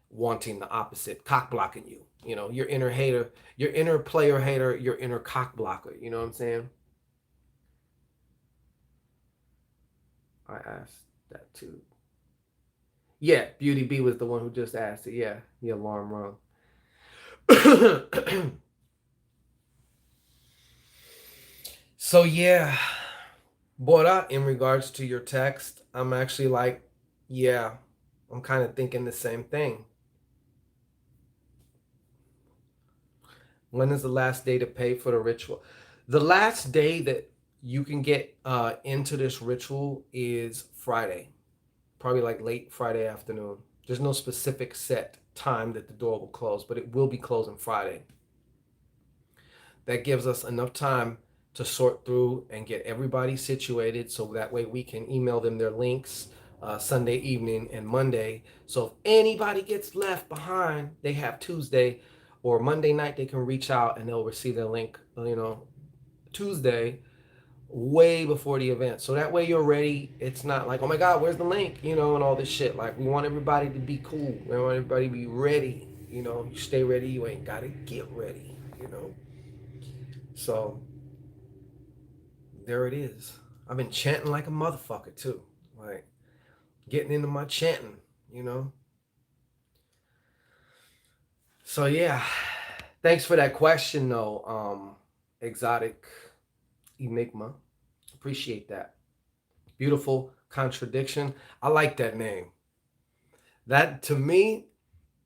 wanting the opposite, cock blocking you. Your inner hater, your inner player hater, your inner cock blocker. You know what I'm saying? I asked that too. Yeah, Beauty B was the one who just asked it. Yeah, the alarm rung. So yeah, Bora, in regards to your text, I'm actually like, yeah, I'm kind of thinking the same thing. When is the last day to pay for the ritual? The last day that you can get into this ritual is Friday, probably like late Friday afternoon. There's no specific set time that the door will close, but it will be closing Friday. That gives us enough time to sort through and get everybody situated, so that way we can email them their links Sunday evening and Monday. So if anybody gets left behind, they have Tuesday or Monday night, they can reach out and they'll receive their link, Tuesday, way before the event. So that way you're ready. It's not like, oh my God, where's the link? And all this shit. Like, we want everybody to be cool. We want everybody to be ready. You stay ready. You ain't got to get ready. So there it is. I've been chanting like a motherfucker too. Like, getting into my chanting. So yeah. Thanks for that question though, Exotic Enigma. Appreciate that. Beautiful contradiction. I like that name. That, to me,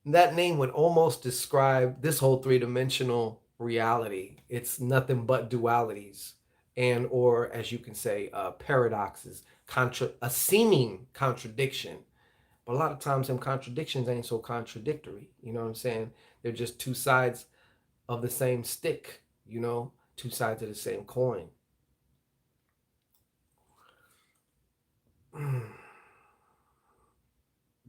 that name would almost describe this whole three-dimensional reality. It's nothing but dualities, and, or as you can say, paradoxes, a seeming contradiction. But a lot of times them contradictions ain't so contradictory. You know what I'm saying? They're just two sides of the same stick, two sides of the same coin.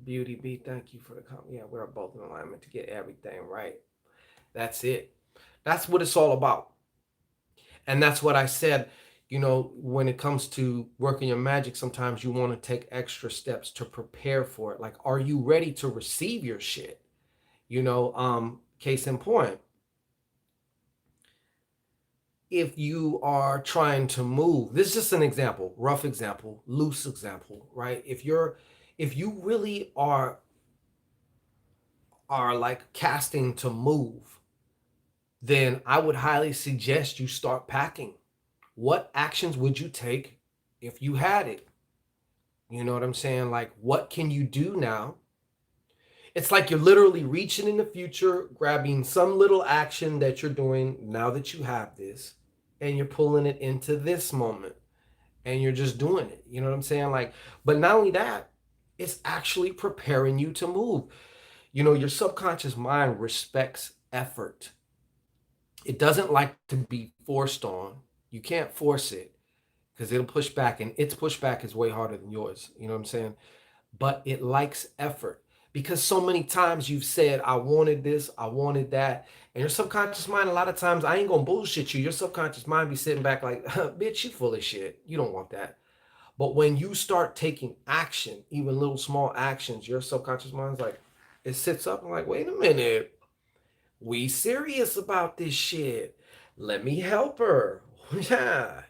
Beauty B, thank you for the comment. Yeah, we're both in alignment to get everything right. That's it. That's what it's all about. And that's what I said. When it comes to working your magic, sometimes you want to take extra steps to prepare for it. Like, are you ready to receive your shit? Case in point, if you are trying to move, this is just an example, rough example, loose example, right? If you really are like casting to move, then I would highly suggest you start packing. What actions would you take if you had it? You know what I'm saying? Like, what can you do now? It's like you're literally reaching in the future, grabbing some little action that you're doing now that you have this, and you're pulling it into this moment, and you're just doing it. You know what I'm saying? Like, but not only that, it's actually preparing you to move. Your subconscious mind respects effort. It doesn't like to be forced on. You can't force it because it'll push back, and its pushback is way harder than yours. You know what I'm saying? But it likes effort because so many times you've said, I wanted this, I wanted that. And your subconscious mind, a lot of times, I ain't gonna bullshit you. Your subconscious mind be sitting back like, bitch, you full of shit. You don't want that. But when you start taking action, even little small actions, your subconscious mind's like, it sits up and like, wait a minute, we serious about this shit. Let me help her. Yeah,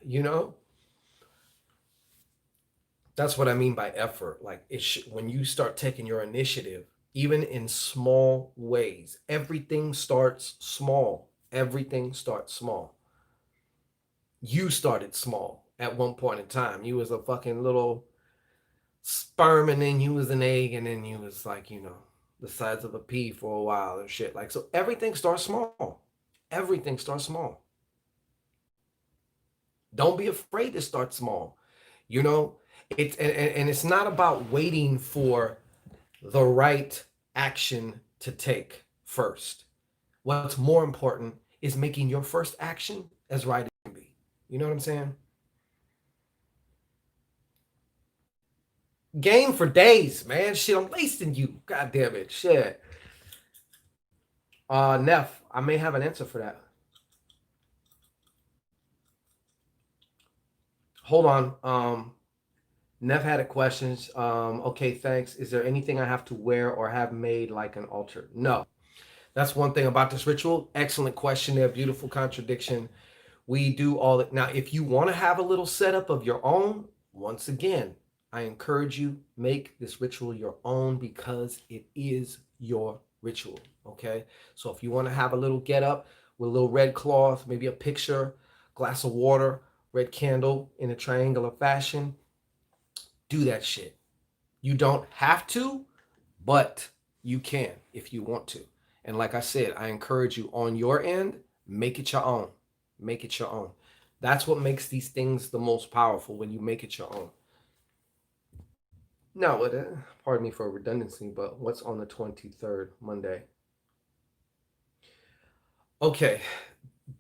that's what I mean by effort. Like when you start taking your initiative, even in small ways, everything starts small. Everything starts small. You started small at one point in time. You was a fucking little sperm, and then you was an egg, and then you was like, the size of a pea for a while and shit. Like, so everything starts small. Everything starts small. Don't be afraid to start small. You know, and it's not about waiting for the right action to take first. What's more important is making your first action as right as can be. You know what I'm saying? Game for days, man. Shit, I'm lacing you. God damn it. Shit. Neff, I may have an answer for that. Hold on. Neff had a question. Okay, thanks. Is there anything I have to wear or have made like an altar? No. That's one thing about this ritual. Excellent question there. Beautiful contradiction. We do all it. Now, if you want to have a little setup of your own, once again, I encourage you, make this ritual your own because it is your ritual. Okay. So if you want to have a little get up with a little red cloth, maybe a picture, glass of water, red candle in a triangular fashion, do that shit. You don't have to, but you can if you want to. And like I said, I encourage you on your end, make it your own. Make it your own. That's what makes these things the most powerful when you make it your own. Now, pardon me for redundancy, but what's on the 23rd, Monday? Okay,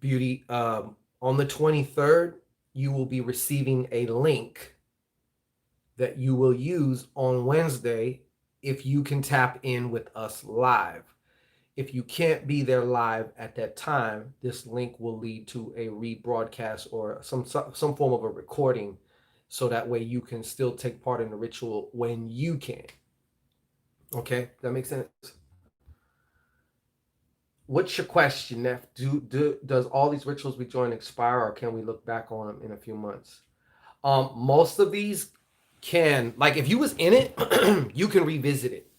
beauty. On the 23rd, you will be receiving a link that you will use on Wednesday if you can tap in with us live. If you can't be there live at that time, this link will lead to a rebroadcast or some form of a recording, so that way you can still take part in the ritual when you can. Okay, that makes sense. What's your question, Neff? Does all these rituals we join expire, or can we look back on them in a few months? Most of these can, like, if you was in it, you can revisit it.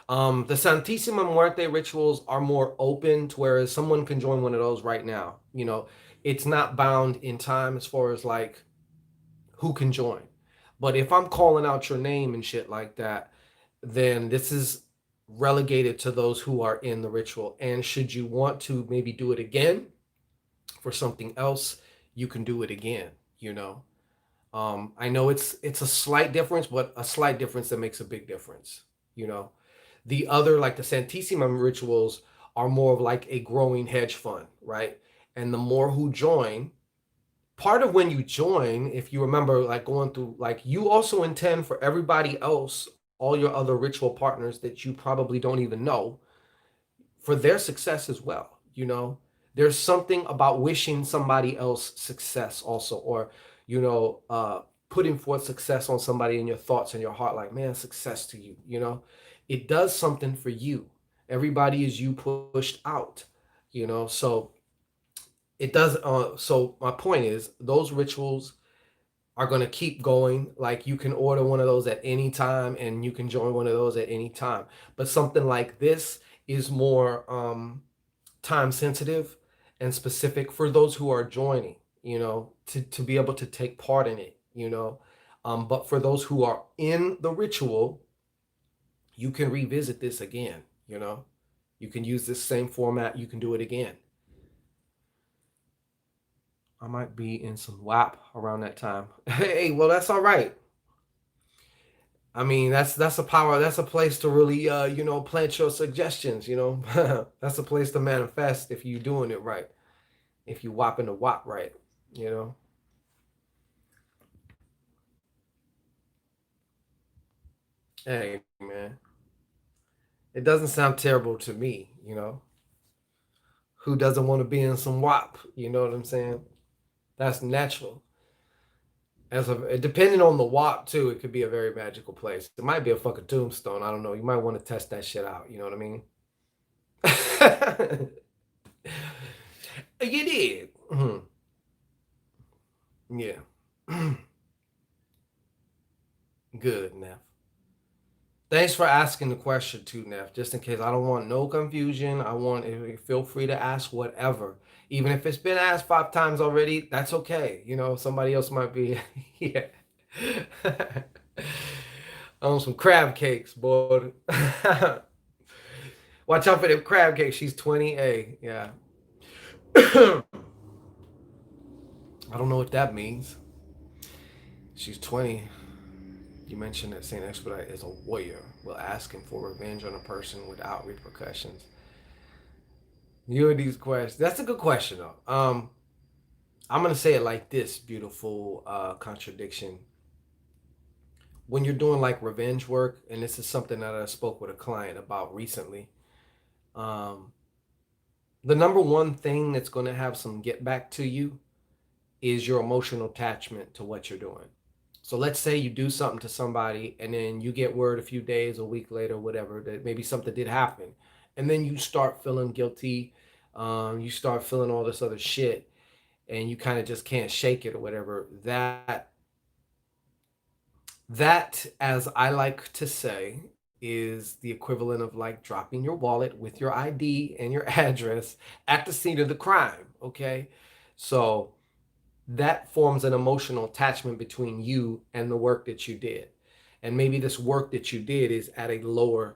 The Santissima Muerte rituals are more open, to whereas someone can join one of those right now. It's not bound in time as far as like who can join. But if I'm calling out your name and shit like that, then this is relegated to those who are in the ritual. And should you want to maybe do it again for something else, you can do it again. You know, I know it's a slight difference, but a slight difference that makes a big difference. You know, the other, like the Santissima rituals, are more of like a growing hedge fund, right? And the more who join, part of when you join, if you remember, like going through, like you also intend for everybody else, all your other ritual partners that you probably don't even know, for their success as well. There's something about wishing somebody else success also, or putting forth success on somebody in your thoughts and your heart, like, man, success to you. It does something for you. Everybody is you pushed out. So it does. So my point is, those rituals are going to keep going. Like, you can order one of those at any time, and you can join one of those at any time. But something like this is more time sensitive and specific for those who are joining, to be able to take part in it. But for those who are in the ritual, you can revisit this again. You can use this same format. You can do it again. I might be in some WAP around that time. Hey, well, that's all right. I mean, that's a power. That's a place to really, plant your suggestions. That's a place to manifest if you doing it right. If you whopping the wop right. You know. Hey man, it doesn't sound terrible to me. Who doesn't want to be in some wop? You know what I'm saying? That's natural. Depending on the wop too, it could be a very magical place. It might be a fucking tombstone. I don't know. You might want to test that shit out. You know what I mean? You did. Yeah. Good, Neff. Thanks for asking the question too, Neff. Just in case, I don't want no confusion. I want feel free to ask whatever, even if it's been asked 5 times already. That's okay. Somebody else might be. Yeah. On some crab cakes, boy. Watch out for them crab cakes. She's 20A. Yeah. I don't know what that means. She's 20. You mentioned that Saint Expedite is a warrior, will ask him for revenge on a person without repercussions. You and these questions. That's a good question though. I'm gonna say it like this, beautiful contradiction. When you're doing like revenge work, and this is something that I spoke with a client about recently, um, the number one thing that's gonna have some get back to you is your emotional attachment to what you're doing. So let's say you do something to somebody and then you get word a few days, a week later, whatever, that maybe something did happen. And then you start feeling guilty. You start feeling all this other shit and you kind of just can't shake it or whatever. That, as I like to say, is the equivalent of like dropping your wallet with your ID and your address at the scene of the crime. Okay. So that forms an emotional attachment between you and the work that you did. And maybe this work that you did is at a lower,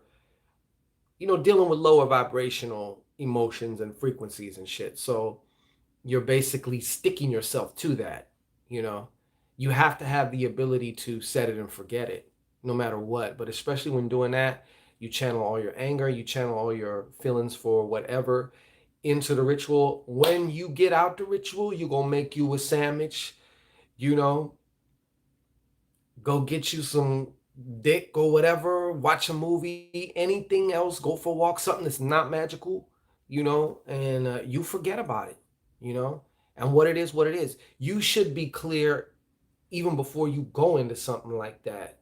dealing with lower vibrational emotions and frequencies and shit. So you're basically sticking yourself to that, you know. You have to have the ability to set it and forget it, no matter what. But especially when doing that, you channel all your anger, you channel all your feelings for whatever into the ritual. When you get out the ritual, you're gonna make you a sandwich, you know, go get you some dick or whatever, watch a movie, anything else, go for a walk, something that's not magical, and you forget about it, you know, and what it is. You should be clear even before you go into something like that,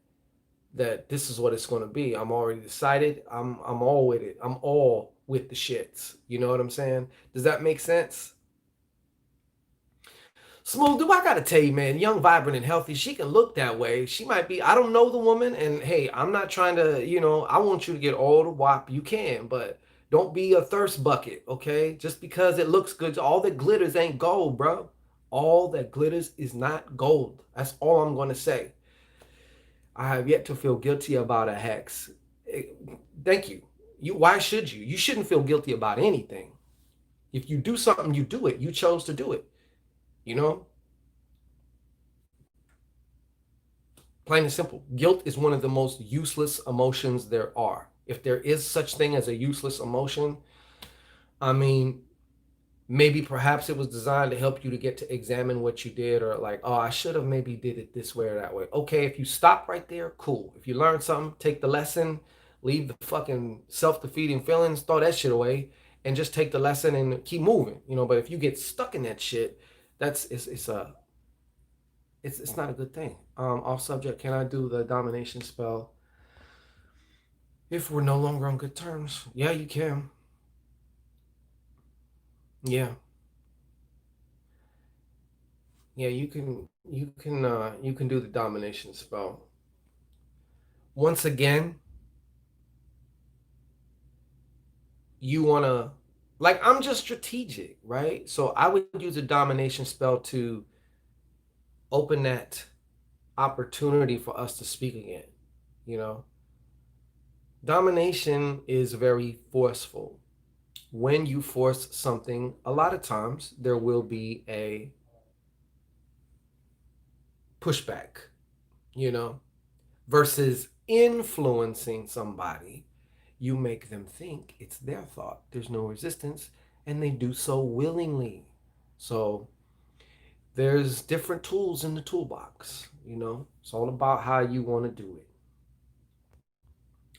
that this is what it's going to be. I'm already decided. I'm all with it. I'm all with the shits. You know what I'm saying? Does that make sense? Smooth, do I gotta tell you, man, young, vibrant, and healthy, she can look that way. She might be, I don't know the woman, and hey, I'm not trying to, I want you to get all the wop you can, but don't be a thirst bucket, okay? Just because it looks good, all that glitters ain't gold, bro. All that glitters is not gold. That's all I'm gonna say. I have yet to feel guilty about a hex. Eh, Thank you. Why should you? You shouldn't feel guilty about anything. If you do something, you do it. You chose to do it, you know? Plain and simple. Guilt is one of the most useless emotions there are. If there is such thing as a useless emotion, I mean, maybe perhaps it was designed to help you to get to examine what you did, or like, oh, I should have maybe did it this way or that way. Okay, if you stop right there, cool. If you learn something, take the lesson, leave the fucking self-defeating feelings, throw that shit away, and just take the lesson and keep moving. But if you get stuck in that shit, that's it's not a good thing. Off subject, can I do the domination spell if we're no longer on good terms? Yeah, you can. Yeah. Yeah, you can do the domination spell. Once again, you wanna, like, I'm just strategic, right? So I would use a domination spell to open that opportunity for us to speak again, you know? Domination is very forceful. When you force something, a lot of times there will be a pushback, you know, versus influencing somebody, you make them think it's their thought. There's no resistance, and they do so willingly. So there's different tools in the toolbox, you know? It's all about how you want to do it.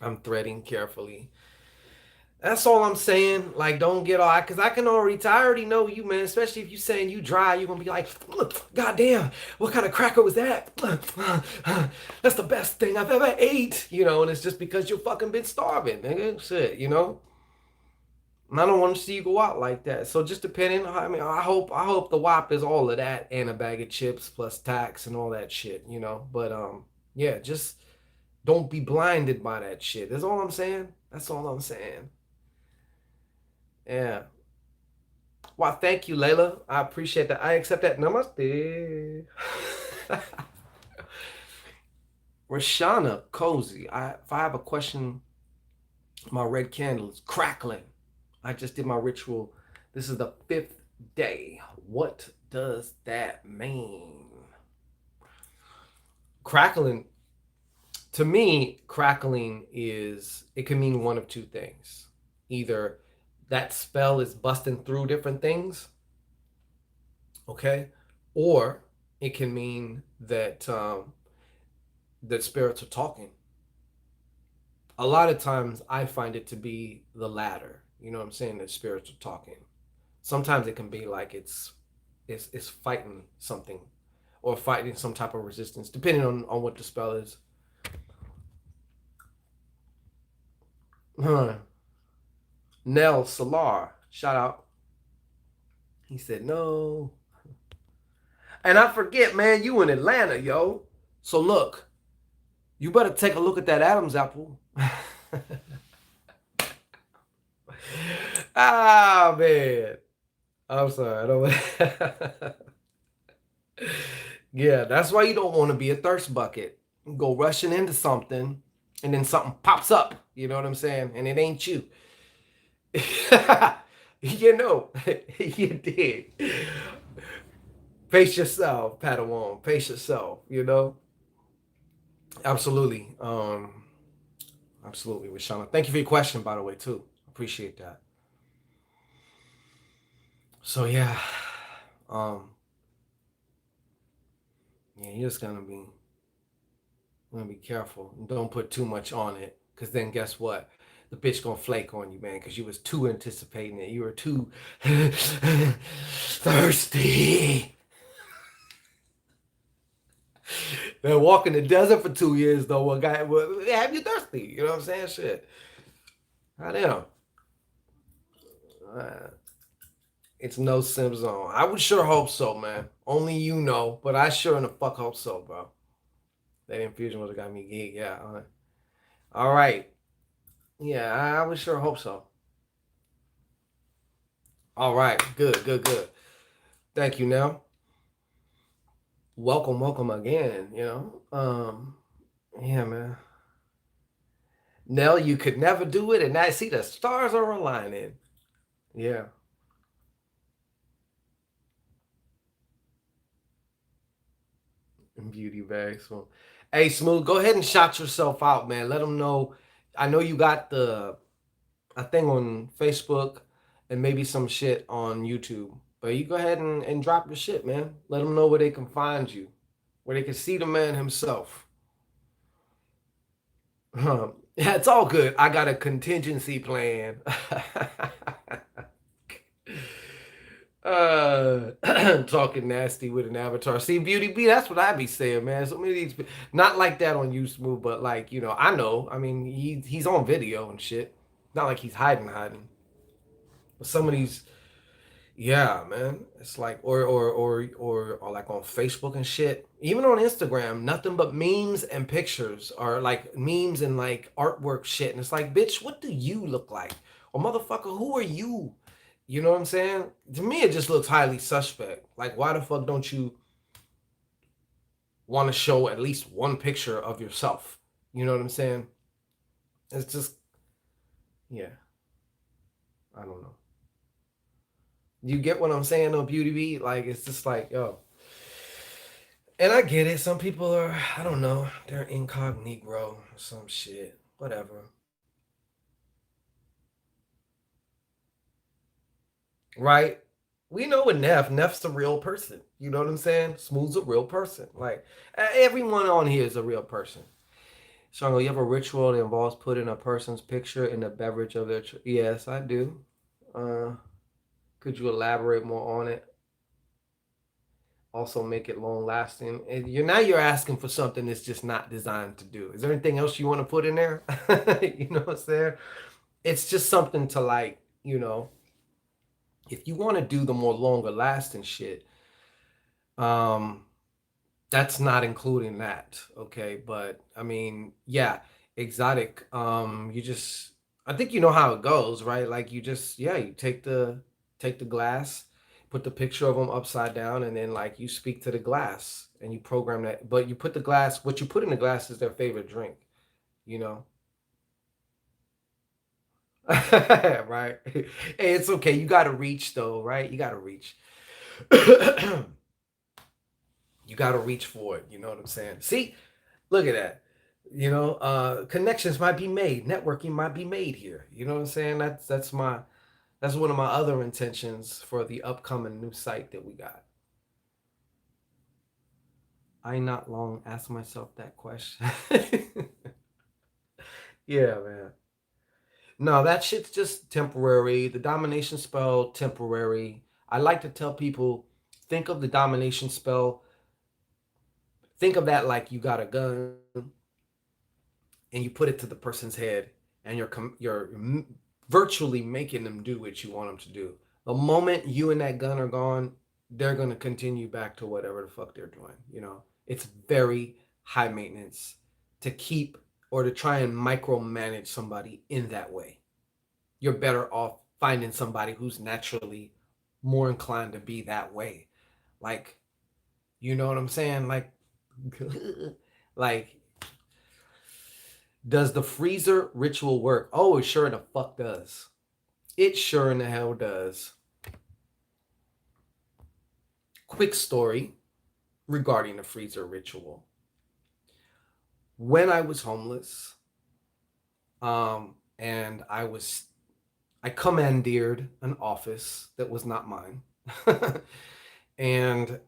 I'm threading carefully. That's all I'm saying. Like, don't get all, because I already know you, man. Especially if you saying you dry, you're gonna be like, God damn, what kind of cracker was that? That's the best thing I've ever ate, you know. And it's just because you fucking been starving, nigga. Shit, you know. And I don't want to see you go out like that. So just depending, I mean, I hope the WAP is all of that and a bag of chips plus tax and all that shit, you know. But yeah, just don't be blinded by that shit. That's all I'm saying. That's all I'm saying. Yeah. Well, thank you, Layla. I appreciate that. I accept that. Namaste. Rashana Cozy. If I have a question, my red candle is crackling. I just did my ritual. This is the 5th day. What does that mean? Crackling, to me, crackling it can mean one of two things. Either that spell is busting through different things, okay? Or it can mean that spirits are talking. A lot of times I find it to be the latter. You know what I'm saying? That spirits are talking. Sometimes it can be like it's fighting something or fighting some type of resistance, depending on what the spell is. Huh. Nell Salar, shout out. He said no. And I forget, man, you in Atlanta, yo. So look, you better take a look at that Adam's apple. Ah, man. I'm sorry. I don't. Yeah, that's why you don't want to be a thirst bucket. Go rushing into something, and then something pops up. You know what I'm saying? And it ain't you. You know, you did. Pace yourself, Padawan. Pace yourself. You know. Absolutely. Absolutely, Rashana. Thank you for your question, by the way, too. Appreciate that. So yeah, um, yeah, you're just gonna be careful. Don't put too much on it, cause then guess what? The bitch gonna flake on you, man, cause you was too anticipating it. You were too thirsty. Now walking the desert for 2 years though, what guy will have you thirsty? You know what I'm saying? Shit. I know. Uh, it's no sim zone. I would sure hope so, man. Only you know, but I sure in the fuck hope so, bro. That infusion would have got me geek. Yeah. All right. Yeah, I would sure hope so. All right. Good, good, good. Thank you, Nell. Welcome, welcome again, you know. Yeah, man. Nell, you could never do it, and I see the stars are aligning. Yeah. In beauty bags. So, hey, Smooth, go ahead and shout yourself out, man. Let them know. I know you got the a thing on Facebook and maybe some shit on YouTube. But you go ahead and drop your shit, man. Let them know where they can find you, where they can see the man himself. Yeah, it's all good. I got a contingency plan. Talking nasty with an avatar. See, Beauty B, that's what I be saying, man. So many of these, not like that on you, Smooth, but like, you know, I know. I mean, he's on video and shit. Not like he's hiding. But some of these, yeah, man. It's like or like on Facebook and shit. Even on Instagram, nothing but memes and pictures or like memes and like artwork shit. And it's like, bitch, what do you look like? Or motherfucker, who are you? You know what I'm saying? To me, it just looks highly suspect. Like, why the fuck don't you want to show at least one picture of yourself? You know what I'm saying? It's just, yeah, I don't know. You get what I'm saying, though, Beauty B? Like, it's just like, yo, And I get it. Some people are, I don't know, they're incognito or some shit. Whatever. Right? We know with Neff's a real person. You know what I'm saying? Smooth's a real person. Like, everyone on here is a real person. Shango, you have a ritual that involves putting a person's picture in the beverage of their yes, I do. Uh, could you elaborate more on it? Also make it long lasting. And you're asking for something that's just not designed to do. Is there anything else you want to put in there? You know what I'm saying? It's just something to like, if you want to do the more longer lasting shit, um, that's not including that, okay? But I mean, yeah, exotic. You just, I think you know how it goes, right? Like you just, yeah, you take the glass, put the picture of them upside down, and then like you speak to the glass and you program that. But you put the glass, what you put in the glass is their favorite drink, you know. Right? Hey, it's okay. You got to reach though, right? You got to reach. You got to reach for it. You know what I'm saying? See, look at that. Connections might be made, networking might be made here. You know what I'm saying? That's one of my other intentions for the upcoming new site that we got. I not long asked myself that question. Yeah, man. No, that shit's just temporary. The domination spell, temporary. I like to tell people, think of the domination spell. Think of that like you got a gun and you put it to the person's head, and you're virtually making them do what you want them to do. The moment you and that gun are gone, they're gonna continue back to whatever the fuck they're doing. It's very high maintenance to keep or to try and micromanage somebody in that way. You're better off finding somebody who's naturally more inclined to be that way. Like, you know what I'm saying? Like, like, does the freezer ritual work? Oh, it sure in the fuck does. It sure in the hell does. Quick story regarding the freezer ritual. When I was homeless, and I commandeered an office that was not mine. And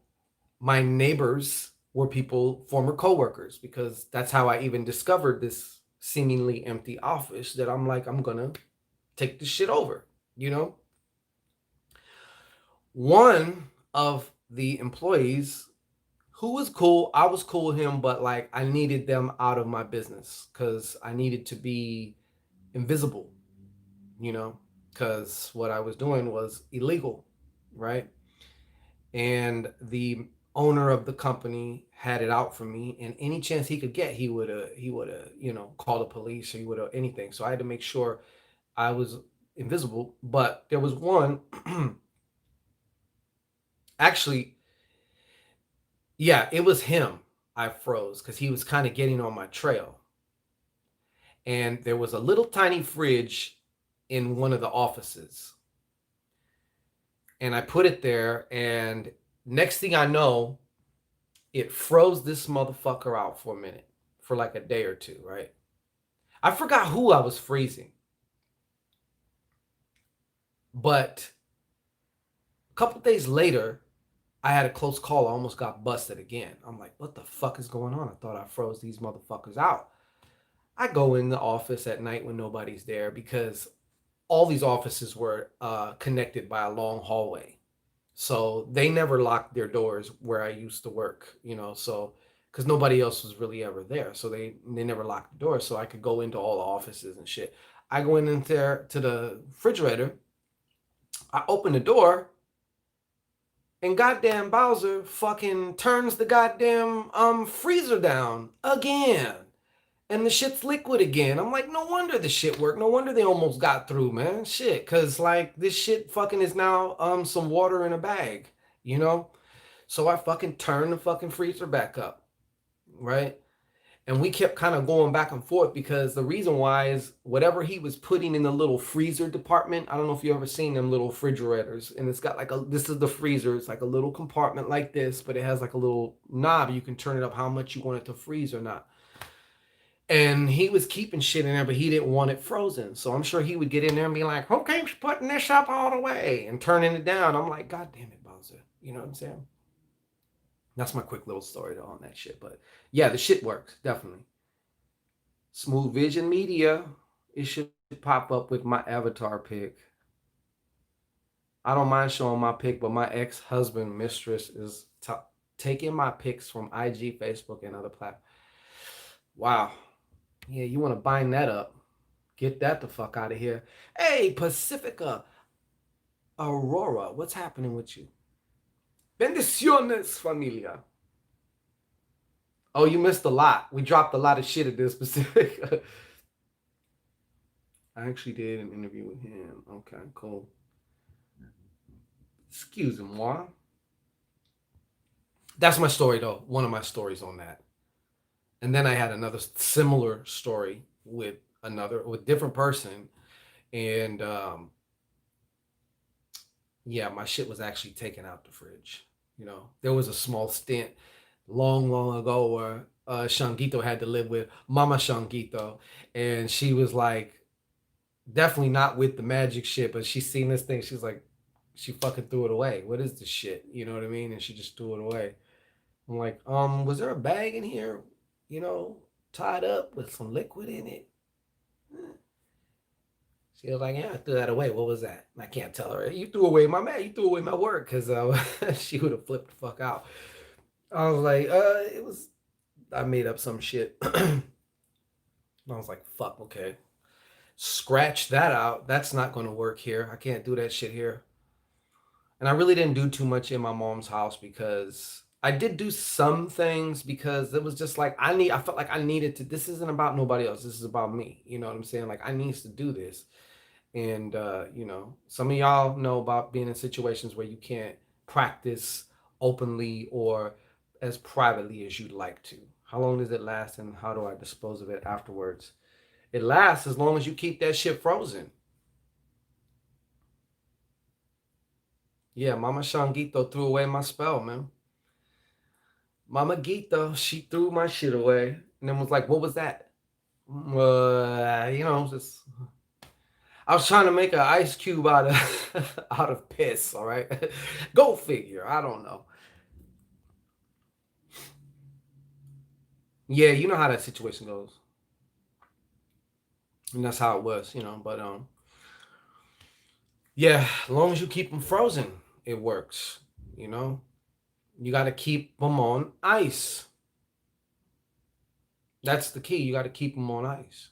my neighbors were people, former coworkers, because that's how I even discovered this seemingly empty office that I'm like, I'm gonna take this shit over, you know? One of the employees who was cool, I was cool with him, but like I needed them out of my business because I needed to be invisible, because what I was doing was illegal, right? And the owner of the company had it out for me, and any chance he could get, he would have called the police, or he would have anything. So I had to make sure I was invisible. But there was one, actually, yeah, it was him. I froze because he was kind of getting on my trail, and there was a little tiny fridge in one of the offices, and I put it there, and next thing I know, it froze this motherfucker out for a minute, for like a day or two, right? I forgot who I was freezing, but a couple days later, I had a close call. I almost got busted again. I'm like, what the fuck is going on? I thought I froze these motherfuckers out. I go in the office at night when nobody's there because all these offices were connected by a long hallway. So they never locked their doors where I used to work, so because nobody else was really ever there. So they never locked the doors. So I could go into all the offices and shit. I go in there to the refrigerator. I open the door, and goddamn Bowser fucking turns the goddamn freezer down again. And the shit's liquid again. I'm like, no wonder the shit worked. No wonder they almost got through, man. Shit, cause like this shit fucking is now some water in a bag, you know? So I fucking turn the fucking freezer back up, right? And we kept kind of going back and forth because the reason why is whatever he was putting in the little freezer department. I don't know if you ever seen them little refrigerators, and it's got like a, this is the freezer. It's like a little compartment like this, but it has like a little knob. You can turn it up how much you want it to freeze or not. And he was keeping shit in there, but he didn't want it frozen. So I'm sure he would get in there and be like, "Who keeps putting this up all the way and turning it down?" I'm like, "God damn it, Bowser." You know what I'm saying? That's my quick little story though on that shit. But yeah, the shit works definitely. Smooth Vision Media. It should pop up with my avatar pic. I don't mind showing my pic, but my ex-husband mistress is taking my pics from IG, Facebook, and other platforms. Wow. Yeah, you want to bind that up? Get that the fuck out of here. Hey, Pacifica Aurora, what's happening with you? Bendiciones, familia. Oh, you missed a lot. We dropped a lot of shit at this specific. I actually did an interview with him. Okay, cool. Excuse moi. That's my story, though. One of my stories on that. And then I had another similar story with different person, and yeah, my shit was actually taken out the fridge. You know, there was a small stint long, long ago where Shangito had to live with Mama Shangito, and she was like, definitely not with the magic shit, but she seen this thing. She's like, she fucking threw it away. What is this shit? You know what I mean? And she just threw it away. I'm like, was there a bag in here, you know, tied up with some liquid in it? She was like, yeah, I threw that away. What was that? And I can't tell her. You threw away my man. You threw away my work, because she would have flipped the fuck out. I was like, it was. I made up some shit. I was like, fuck, okay. Scratch that out. That's not going to work here. I can't do that shit here. And I really didn't do too much in my mom's house because I did do some things because it was just like I felt like I needed to. This isn't about nobody else. This is about me. You know what I'm saying? Like I needs to do this. And you know, some of y'all know about being in situations where you can't practice openly or as privately as you'd like to. How long does it last, and how do I dispose of it afterwards? It lasts as long as you keep that shit frozen. Yeah, Mama Shangito threw away my spell, man. Mama Gita, she threw my shit away and then was like, "What was that?" You know, just I was trying to make an ice cube out of out of piss. All right, go figure. I don't know. Yeah, you know how that situation goes, and that's how it was, you know. But yeah, as long as you keep them frozen, it works. You know, you got to keep them on ice. That's the key. You got to keep them on ice.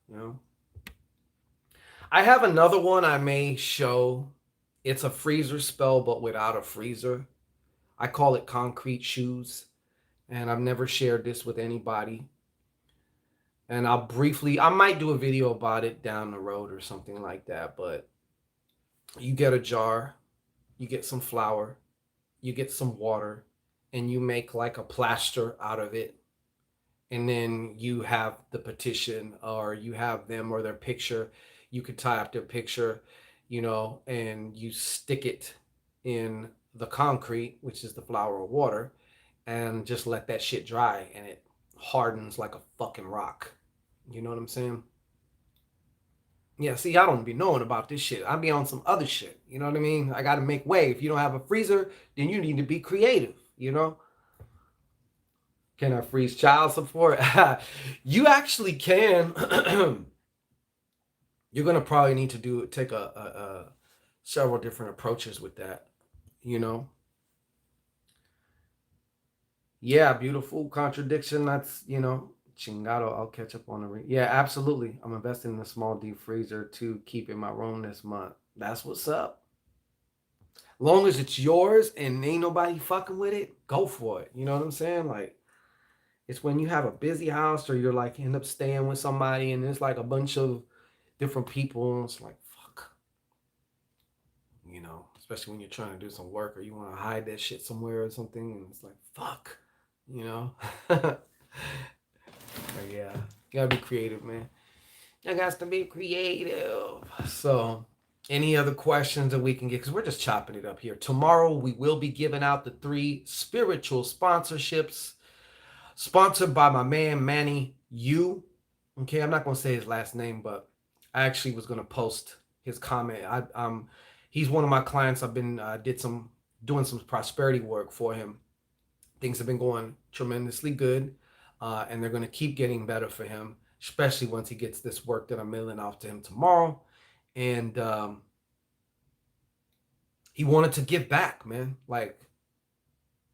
You know. I have another one I may show. It's a freezer spell, but without a freezer. I call it concrete shoes, and I've never shared this with anybody. And I might do a video about it down the road or something like that. But you get a jar, you get some flour, you get some water, and you make like a plaster out of it. And then you have the petition, or you have them or their picture. You could tie up their picture, you know, and you stick it in the concrete, which is the flour or water, and just let that shit dry, and it hardens like a fucking rock. You know what I'm saying? Yeah, see, I don't be knowing about this shit. I be on some other shit. You know what I mean? I got to make way. If you don't have a freezer, then you need to be creative, you know? Can I freeze child support? You actually can. You're gonna probably need to take a several different approaches with that. You know. Yeah, beautiful contradiction. That's chingado. I'll catch up on the yeah, absolutely. I'm investing in a small deep freezer to keep in my room this month. That's what's up. Long as it's yours and ain't nobody fucking with it, go for it. You know what I'm saying? Like, it's when you have a busy house, or you're like end up staying with somebody and there's like a bunch of different people, and it's like fuck, especially when you're trying to do some work or you want to hide that shit somewhere or something, and it's like fuck, you know. Gotta be creative, man. I got to be creative. So, any other questions that we can get? Because we're just chopping it up here. Tomorrow, we will be giving out the 3 spiritual sponsorships sponsored by my man, Manny Yu. Okay, I'm not going to say his last name, but I actually was going to post his comment. He's one of my clients. I've been, doing some prosperity work for him. Things have been going tremendously good, and they're going to keep getting better for him, especially once he gets this work that I'm mailing off to him tomorrow. And he wanted to give back, man. Like,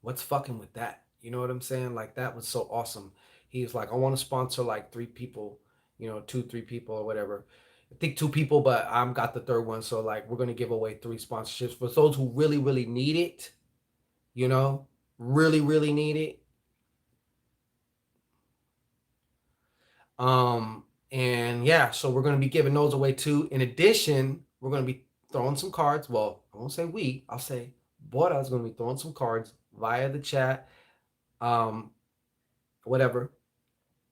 what's fucking with that? You know what I'm saying? Like, that was so awesome. He was like, I want to sponsor like 3 people, 2, 3 people or whatever. I think 2 people, but I'm got the third one. So like, we're gonna give away 3 sponsorships for those who really, really need it. You know, really, really need it. And yeah, so we're gonna be giving those away too. In addition, we're gonna be throwing some cards. Well, I won't say we. I'll say Bora's gonna be throwing some cards via the chat. Um, whatever.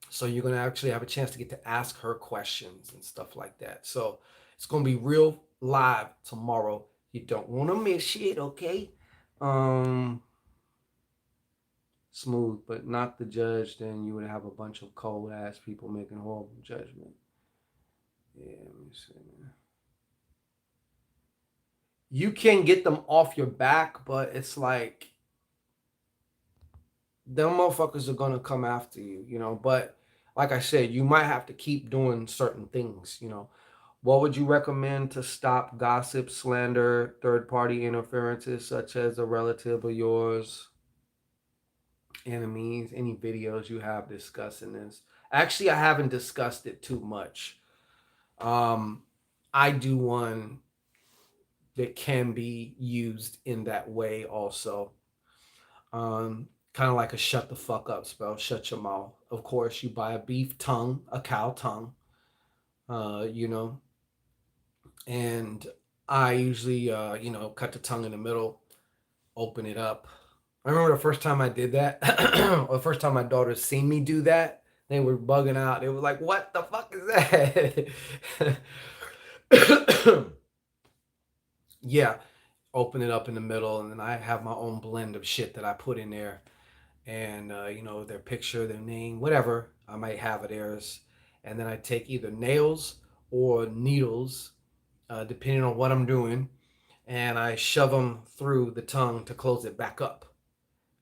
So you're gonna actually have a chance to get to ask her questions and stuff like that. So it's gonna be real live tomorrow. You don't want to miss it, okay? Um, Smooth, but not the judge. Then you would have a bunch of cold ass people making horrible judgment. Yeah, let me see. You can get them off your back, but it's like them motherfuckers are gonna come after you. But like I said, you might have to keep doing certain things. What would you recommend to stop gossip, slander, third party interferences, such as a relative of yours, enemies? Any videos you have discussing this? Actually, I haven't discussed it too much. Um, I do one that can be used in that way also. Kind of like a shut the fuck up spell, shut your mouth. Of course, you buy a beef tongue, a cow tongue, uh, you know, and I usually, cut the tongue in the middle, open it up. I remember the first time I did that, or the first time my daughters seen me do that, they were bugging out. They were like, "What the fuck is that?" Yeah, open it up in the middle, and then I have my own blend of shit that I put in there, and their picture, their name, whatever I might have it theirs, and then I take either nails or needles, depending on what I'm doing, and I shove them through the tongue to close it back up.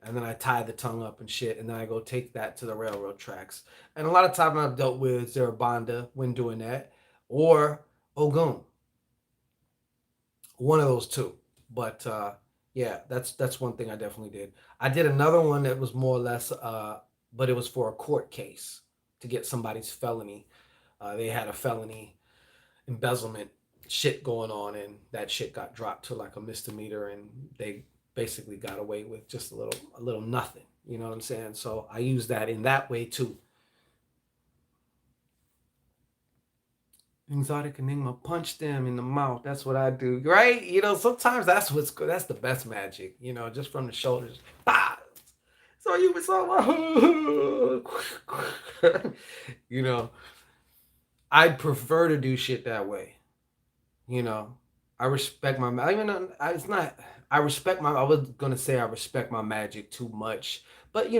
And then I tie the tongue up and shit, and then I go take that to the railroad tracks. And a lot of time I've dealt with Zarabanda when doing that, or Ogun, one of those two. But yeah, that's one thing I definitely did. I did another one that was more or less, but it was for a court case to get somebody's felony. They had a felony embezzlement shit going on, and that shit got dropped to like a misdemeanor, and they basically got away with just a little nothing. You know what I'm saying? So I use that in that way too. Exotic enigma, punch them in the mouth. That's what I do, right? Sometimes that's the best magic. Just from the shoulders. Ah! So you were so. you know, I'd prefer to do shit that way. You know, I respect my. Even it's not. I respect my. I was gonna say I respect my magic too much, but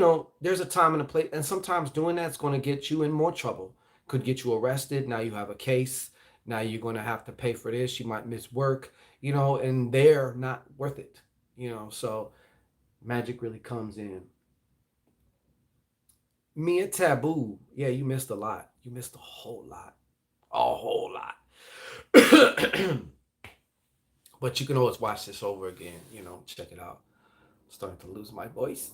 there's a time and a place, and sometimes doing that's gonna get you in more trouble. Could get you arrested. Now you have a case. Now you're gonna have to pay for this. You might miss work. And they're not worth it. So magic really comes in. Me a taboo. Yeah, you missed a lot. You missed a whole lot. A whole lot. But you can always watch this over again, check it out. I'm starting to lose my voice.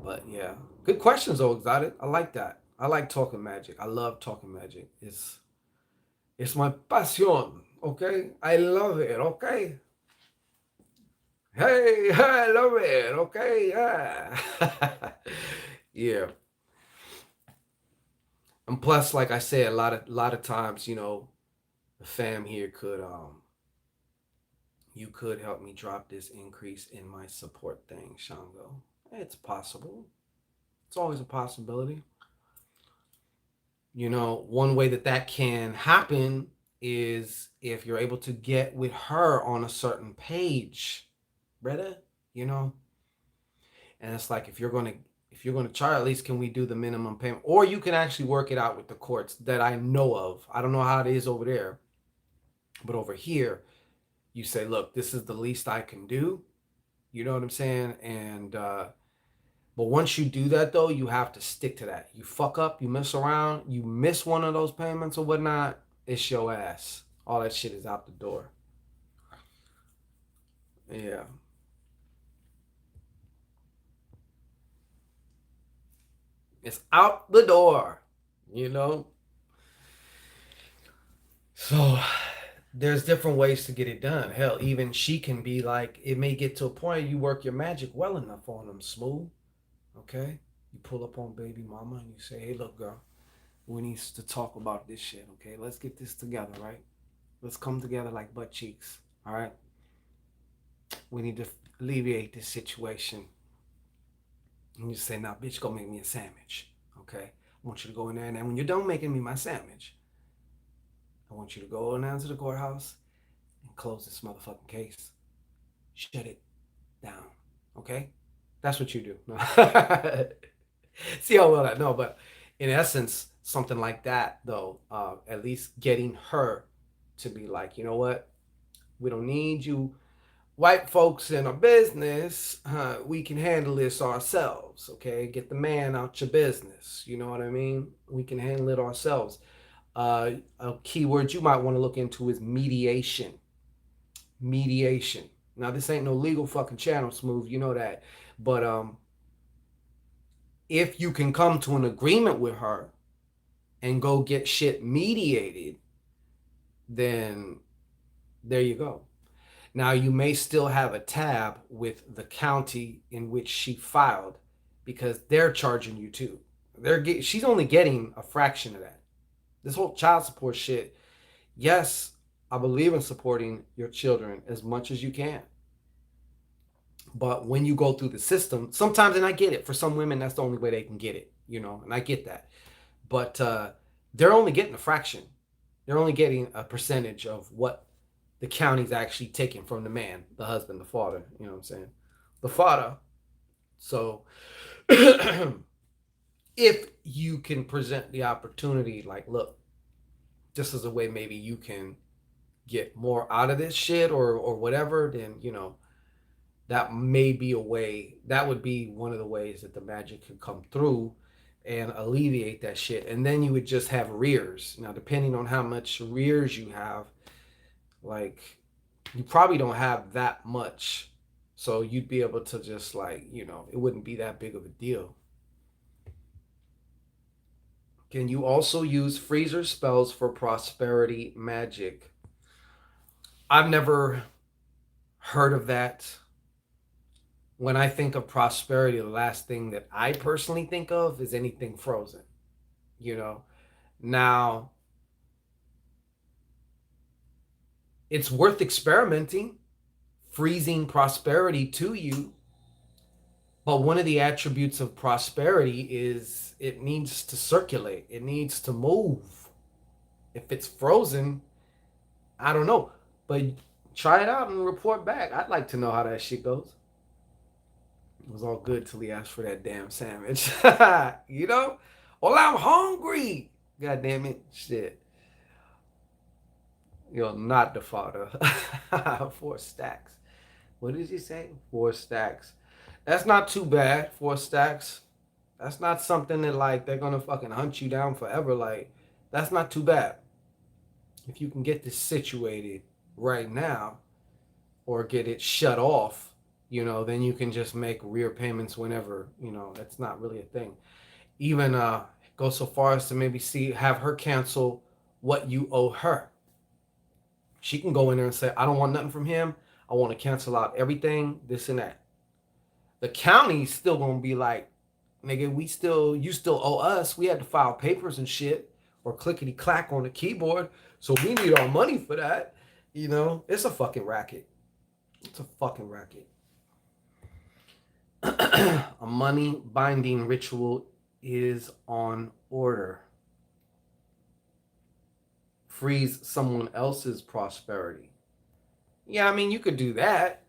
But yeah. Good questions though, Exotic. I like that. I like talking magic. I love talking magic. It's my passion. Okay? I love it, okay? Hey, I love it, okay? Yeah. Yeah. And plus, like I said, a lot of times, the fam here you could help me drop this increase in my support thing, Shango. It's possible. It's always a possibility. One way that can happen is if you're able to get with her on a certain page, brother, you know, and it's like if you're gonna try, at least can we do the minimum payment, or you can actually work it out with the courts that I know of. I don't know how it is over there, but over here, you say, look, this is the least I can do. You know what I'm saying? And but once you do that, though, you have to stick to that. You fuck up, you mess around, you miss one of those payments or whatnot, it's your ass. All that shit is out the door. Yeah, it's out the door. You know. So there's different ways to get it done. Hell, even she can be like, it may get to a point you work your magic well enough on them, smooth. Okay, you pull up on baby mama and you say, hey, look, girl, we need to talk about this shit. Okay, let's get this together, right? Let's come together like butt cheeks. All right. We need to alleviate this situation. And you say, now, bitch, go make me a sandwich. Okay. I want you to go in there, and then when you're done making me my sandwich, I want you to go on down to the courthouse and close this motherfucking case. Shut it down. Okay? That's what you do. See how well I know, but in essence, something like that, though, at least getting her to be like, you know what? We don't need you white folks in our business. We can handle this ourselves. Okay? Get the man out your business. You know what I mean? We can handle it ourselves. A keyword you might want to look into is mediation. Mediation. Now, this ain't no legal fucking channel, smooth. You know that. But if you can come to an agreement with her and go get shit mediated, then there you go. Now, you may still have a tab with the county in which she filed because they're charging you too. She's only getting a fraction of that. This whole child support shit, yes, I believe in supporting your children as much as you can. But when you go through the system, sometimes, and I get it, for some women, that's the only way they can get it, and I get that. But they're only getting a fraction. They're only getting a percentage of what the county's actually taking from the man, the husband, the father. You know what I'm saying? The father. So if you can present the opportunity, like, look, this is a way maybe you can get more out of this shit or whatever, then that may be a way. That would be one of the ways that the magic could come through and alleviate that shit. And then you would just have rears. Now, depending on how much rears you have, like, you probably don't have that much. So you'd be able to just, like, it wouldn't be that big of a deal. Can you also use freezer spells for prosperity magic? I've never heard of that. When I think of prosperity, the last thing that I personally think of is anything frozen. You know, now it's worth experimenting, freezing prosperity to you. But one of the attributes of prosperity is it needs to circulate, it needs to move. If it's frozen, I don't know. But try it out and report back. I'd like to know how that shit goes. It was all good till he asked for that damn sandwich. you know? Well, I'm hungry. God damn it. Shit. You're not the father. 4 stacks. What did you say? 4 stacks. That's not too bad. 4 stacks. That's not something that, like, they're gonna fucking hunt you down forever. Like, that's not too bad. If you can get this situated right now or get it shut off, then you can just make rear payments whenever, that's not really a thing. Even go so far as to maybe have her cancel what you owe her. She can go in there and say, I don't want nothing from him. I want to cancel out everything, this and that. The county's still gonna be like, nigga, you still owe us. We had to file papers and shit or clickety clack on the keyboard. So we need our money for that. It's a fucking racket. It's a fucking racket. A money binding ritual is on order. freeze someone else's prosperity. Yeah, I mean, you could do that.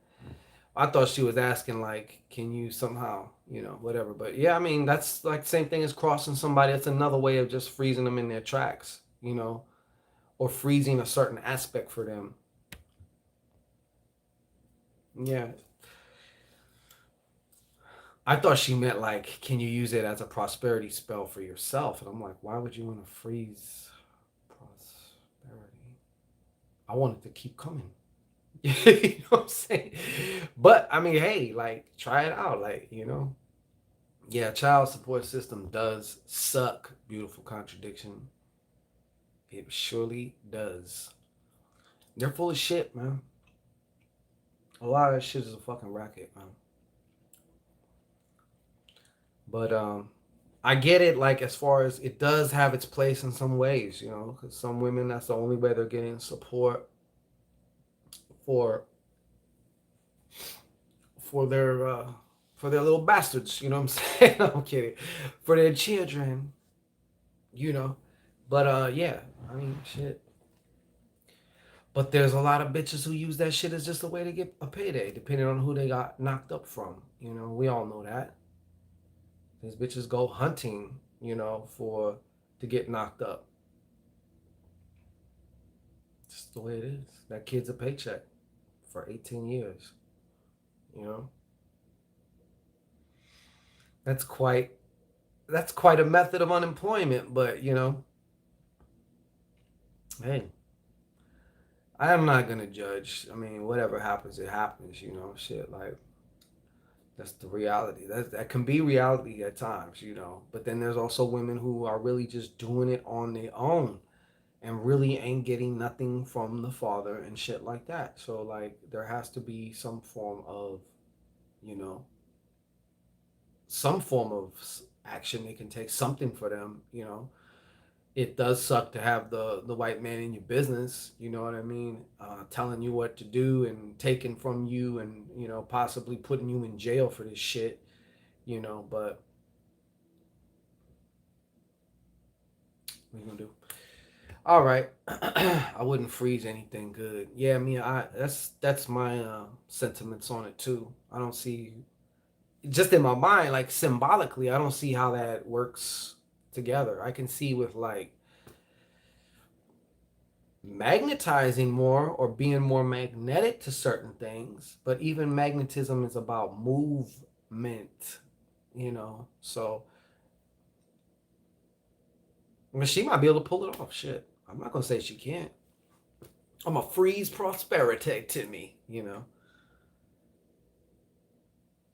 I thought she was asking like, can you somehow, whatever. But yeah, I mean, that's like the same thing as crossing somebody. That's another way of just freezing them in their tracks, or freezing a certain aspect for them. Yeah. I thought she meant like, can you use it as a prosperity spell for yourself? And I'm like, why would you want to freeze prosperity? I want it to keep coming. You know what I'm saying? But I mean, hey, like, try it out. Like, yeah, child support system does suck. Beautiful contradiction. It surely does. They're full of shit, man. A lot of that shit is a fucking racket, man. But I get it. Like, as far as it does have its place in some ways, because some women, that's the only way they're getting support for for their uh for their little bastards. You know what I'm saying? I'm kidding. For their children, you know. But yeah, I mean, shit. But there's a lot of bitches who use that shit as just a way to get a payday, depending on who they got knocked up from. We all know that. These bitches go hunting, for to get knocked up. Just the way it is. That kid's a paycheck for 18 years. You know, that's quite that's quite a method of unemployment. But hey, I am not gonna judge. I mean, whatever happens, it happens. Shit. Like, that's the reality. That can be reality at times. But then there's also women who are really just doing it on their own and really ain't getting nothing from the father and shit like that. So like, there has to be you know, some form of action they can take, something for them. It does suck to have the white man in your business. You know what I mean? Telling you what to do and taking from you, and possibly putting you in jail for this shit. But what are you gonna do? All right. I wouldn't freeze anything good. Yeah, I mean, that's my sentiments on it too. I don't see, just in my mind, like symbolically, I don't see how that works together. I can see with like magnetizing more or being more magnetic to certain things, but even magnetism is about movement, So, I mean, she might be able to pull it off. Shit, I'm not gonna say she can't. I'm a freeze prosperity to me.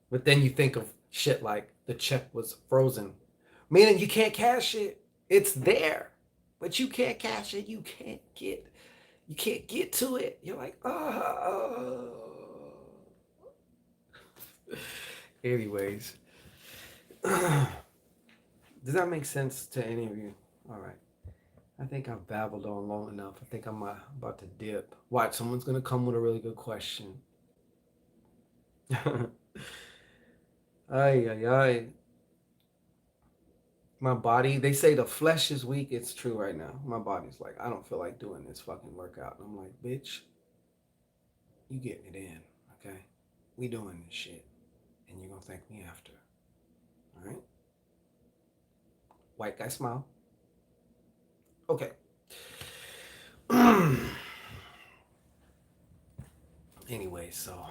But then you think of shit like the check was frozen, meaning you can't cash it. It's there, but you can't cash it. You can't get to it. You're like, oh. Anyways, does that make sense to any of you? All right. I think I've babbled on long enough. I think I'm about to dip. Watch, someone's gonna come with a really good question. Ay, ay, ay. My body, they say the flesh is weak. It's true right now. My body's like, I don't feel like doing this fucking workout. And I'm like, bitch, you getting it in, okay? We doing this shit. And you're gonna thank me after. All right? White guy smile. Okay. Anyway, so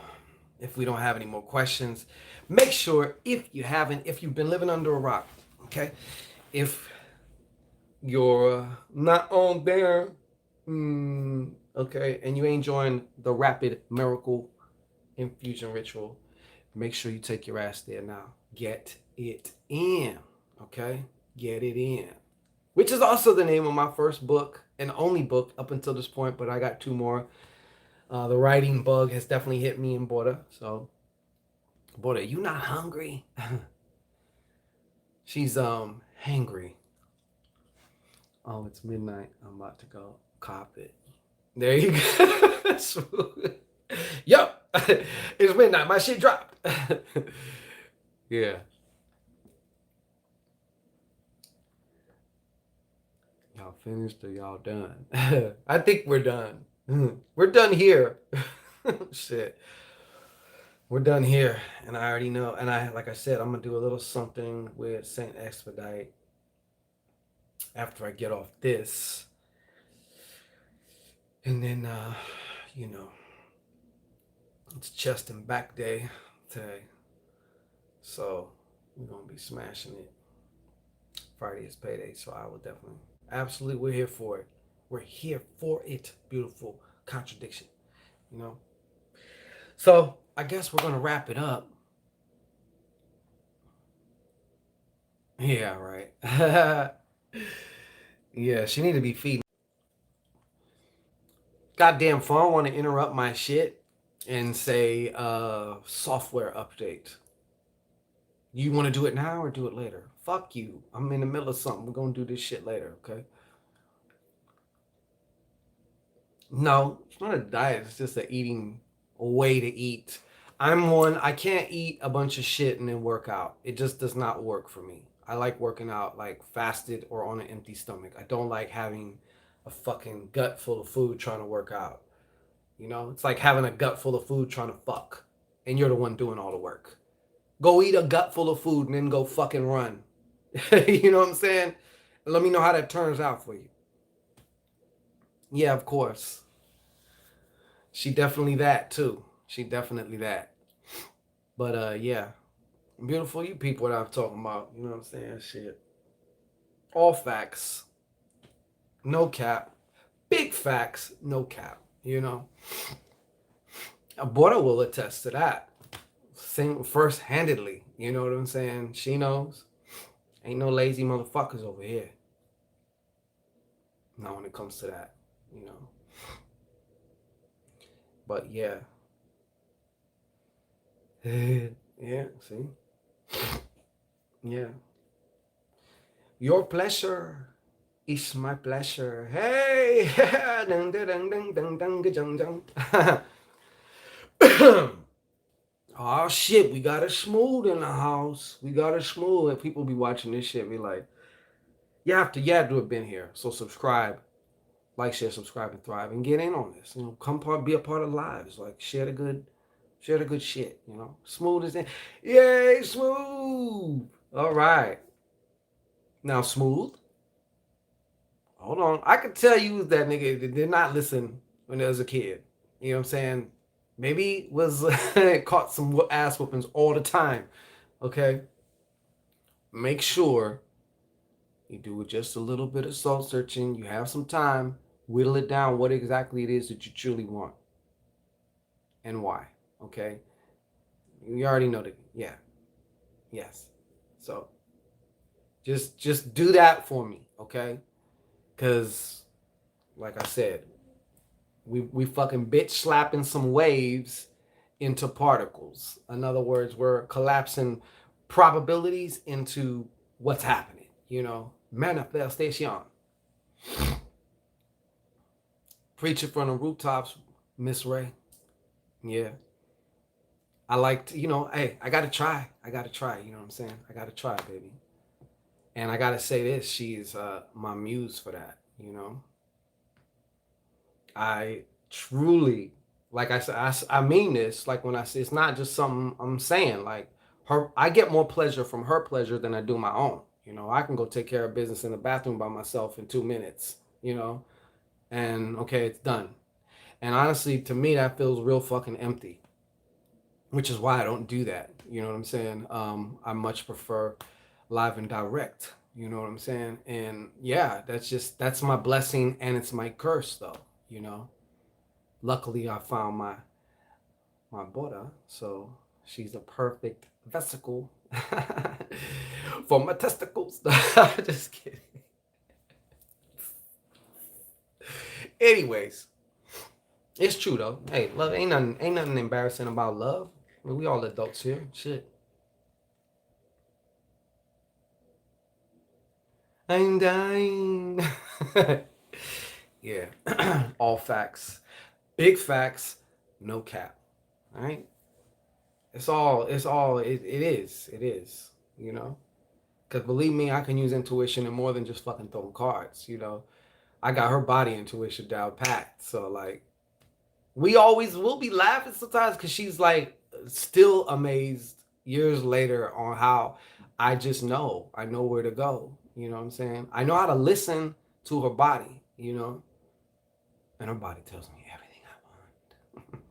if we don't have any more questions, make sure, if you've been living under a rock, okay? If you're not on there, okay, and you ain't joined the Rapid Miracle Infusion Ritual, make sure you take your ass there now. Get it in, okay? Get it in. Which is also the name of my first book and only book up until this point, but I got two more. The writing bug has definitely hit me in Border. So, Border, you not hungry? She's hangry. Oh, it's midnight. I'm about to go cop it. There you go. Yup. It's midnight. My shit dropped. Yeah. Y'all finished or y'all done? I think we're done. We're done here. Shit. We're done here. And I already know. And like I said, I'm gonna do a little something with Saint Expedite after I get off this. And then you know, it's chest and back day today. So we're gonna be smashing it. Friday is payday, so I will definitely absolutely we're here for it. We're here for it. Beautiful contradiction, you know. So I guess we're gonna wrap it up. Yeah, right. Yeah, she need to be feeding. Goddamn phone want to interrupt my shit and say software update. You want to do it now or do it later? Fuck you. I'm in the middle of something. We're gonna do this shit later, okay? No, it's not a diet. It's just a eating a way to eat. I can't eat a bunch of shit and then work out. It just does not work for me. I like working out like fasted or on an empty stomach. I don't like having a fucking gut full of food trying to work out. You know, it's like having a gut full of food trying to fuck, and you're the one doing all the work. Go eat a gut full of food and then go fucking run. You know what I'm saying? Let me know how that turns out for you. Yeah, of course. She definitely that too. She definitely that. But yeah. Beautiful you people that I'm talking about. You know what I'm saying? Shit. All facts. No cap. Big facts, no cap. You know? Aborta will attest to that. Same first handedly. You know what I'm saying? She knows. Ain't no lazy motherfuckers over here. Not when it comes to that. You know. But yeah. Yeah, see? Yeah. Your pleasure is my pleasure. Hey! Dun, dun, dun, dun, dun, dun, dun, dun. Oh shit, we got a smooth in the house. We got a smooth. And people be watching this shit, be like, you have to have been here. So subscribe, like, share, subscribe, and thrive, and get in on this. You know, be a part of lives. Like, share the good shit. You know, smooth is in. Yay, smooth. All right, now smooth. Hold on, I could tell you that nigga did not listen when I was a kid. You know what I'm saying? Maybe was caught some ass whoopings all the time. Okay, make sure you do just a little bit of soul searching. You have some time, whittle it down what exactly it is that you truly want and why. Okay, you already know that. Yeah, yes. So just do that for me, okay? Because like I said, we fucking bitch slapping some waves into particles. In other words, we're collapsing probabilities into what's happening. You know, manifestation. Preach it from the rooftops, Miss Ray. Yeah. I like to, hey, I gotta try. I gotta try, you know what I'm saying? I gotta try, baby. And I gotta say this, she is my muse for that, you know. I truly, like I said, I mean this, like when I say it's not just something I'm saying, like I get more pleasure from her pleasure than I do my own. You know, I can go take care of business in the bathroom by myself in 2 minutes, you know, and okay, it's done. And honestly, to me, that feels real fucking empty, which is why I don't do that. You know what I'm saying? I much prefer live and direct. You know what I'm saying? And yeah, that's my blessing and it's my curse though. You know, luckily I found my Buddha, so she's a perfect vesicle for my testicles. Just kidding. Anyways, it's true though. Hey, love ain't nothing embarrassing about love. I mean, we all adults here. Shit. I'm dying. Yeah. All facts. Big facts. No cap. All right. It is. It is. You know. Because believe me, I can use intuition in more than just fucking throwing cards. I got her body intuition down pat. So like, we always will be laughing sometimes because she's like still amazed years later on how I know where to go. You know what I'm saying? I know how to listen to her body. And her body tells me everything I want.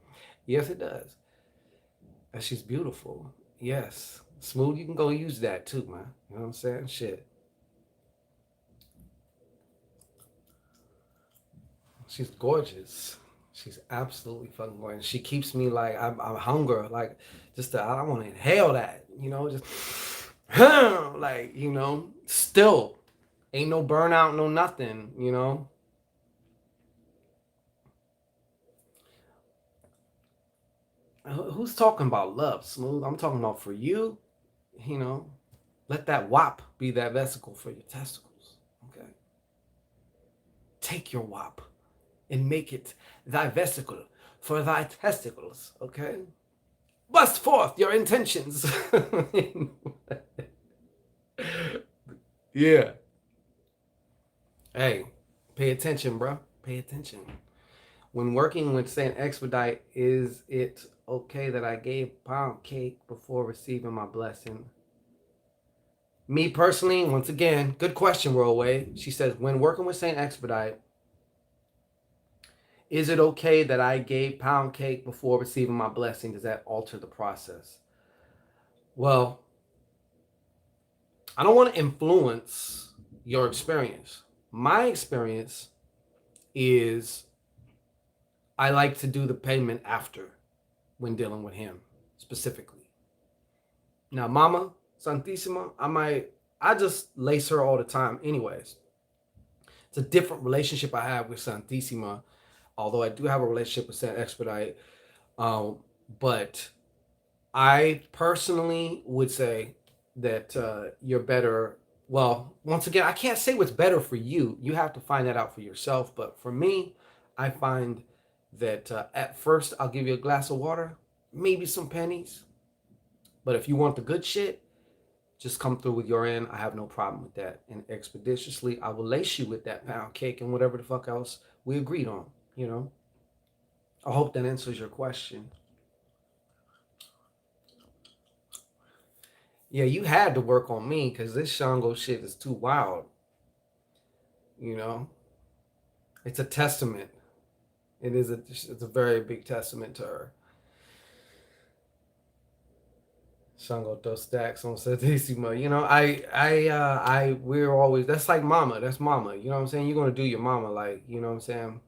Yes, it does. And she's beautiful. Yes. Smooth, you can go use that too, man. You know what I'm saying? Shit. She's gorgeous. She's absolutely fucking gorgeous. She keeps me like I'm hunger, like I want to inhale that, just like still ain't no burnout, no nothing. Who's talking about love, Smooth? I'm talking about for you, you know. Let that WAP be that vesicle for your testicles. Okay. Take your WAP and make it thy vesicle for thy testicles. Okay. Bust forth your intentions. Yeah. Hey, pay attention, bro. Pay attention. When working with Saint Expedite, is it okay that I gave pound cake before receiving my blessing? Me personally, once again, good question, Rollway. She says, when working with Saint Expedite, is it okay that I gave pound cake before receiving my blessing? Does that alter the process? Well, I don't want to influence your experience. My experience is I like to do the payment after when dealing with him specifically. Now, Mama Santissima, I just lace her all the time, anyways. It's a different relationship I have with Santissima, although I do have a relationship with Saint Expedite. But I personally would say that you're better. Well, once again, I can't say what's better for you. You have to find that out for yourself. But for me, I find that at first I'll give you a glass of water, maybe some pennies. But if you want the good shit, just come through with your end. I have no problem with that. And expeditiously, I will lace you with that pound cake and whatever the fuck else we agreed on. I hope that answers your question. Yeah, you had to work on me because this Shango shit is too wild. You know, it's a testament. It's a very big testament to her. Shango throw stacks on Sadissima. We're always, that's like mama. That's mama. You know what I'm saying? You're gonna do your mama, like, you know what I'm saying?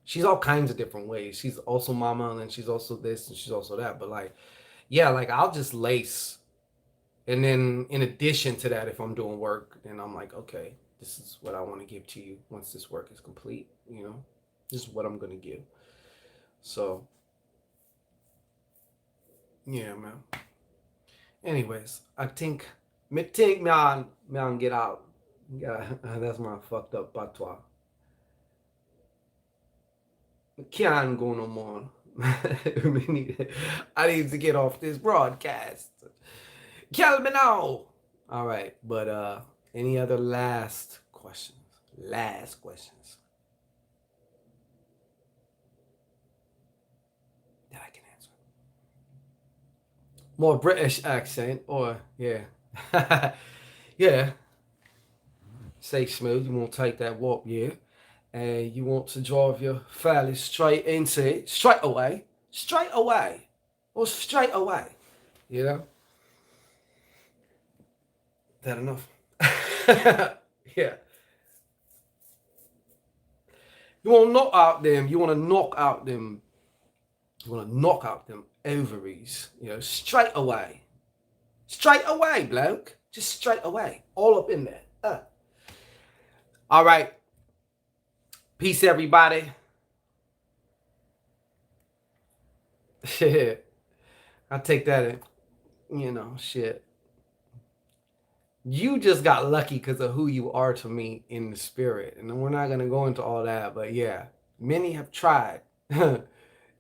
She's all kinds of different ways. She's also mama, and then she's also this, and she's also that. But like, yeah, like I'll just lace. And then in addition to that, if I'm doing work, then I'm like, okay, this is what I want to give to you once this work is complete. This is what I'm gonna give. So yeah, man. Anyways, me think me on get out. Yeah, that's my fucked up patois. I can't go no more. I need to get off this broadcast. Kill me now. All right, but any other last questions? Last questions that I can answer. More British accent, or yeah, yeah. Say Smooth, you want to take that walk, yeah, and you want to drive your fairly straight into it, straight away, or straight away. You know, that enough? Yeah. You want to knock out them. You want to knock out them. You want to knock out them ovaries. Straight away. Straight away, bloke. Just straight away. All up in there. All right. Peace, everybody. Shit. I take that in, shit. You just got lucky because of who you are to me in the spirit. And we're not going to go into all that. But yeah, many have tried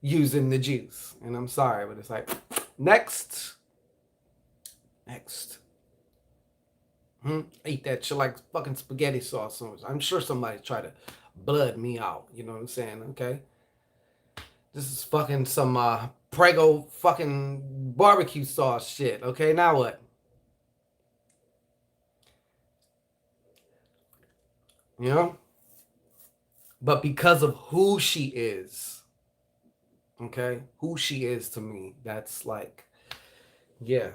using the juice. And I'm sorry, but it's like, next. Eat that shit like fucking spaghetti sauce. I'm sure somebody tried to blood me out. You know what I'm saying? Okay. This is fucking some Prego fucking barbecue sauce shit. Okay, now what? You know? But because of who she is, okay, who she is to me, that's like, yeah.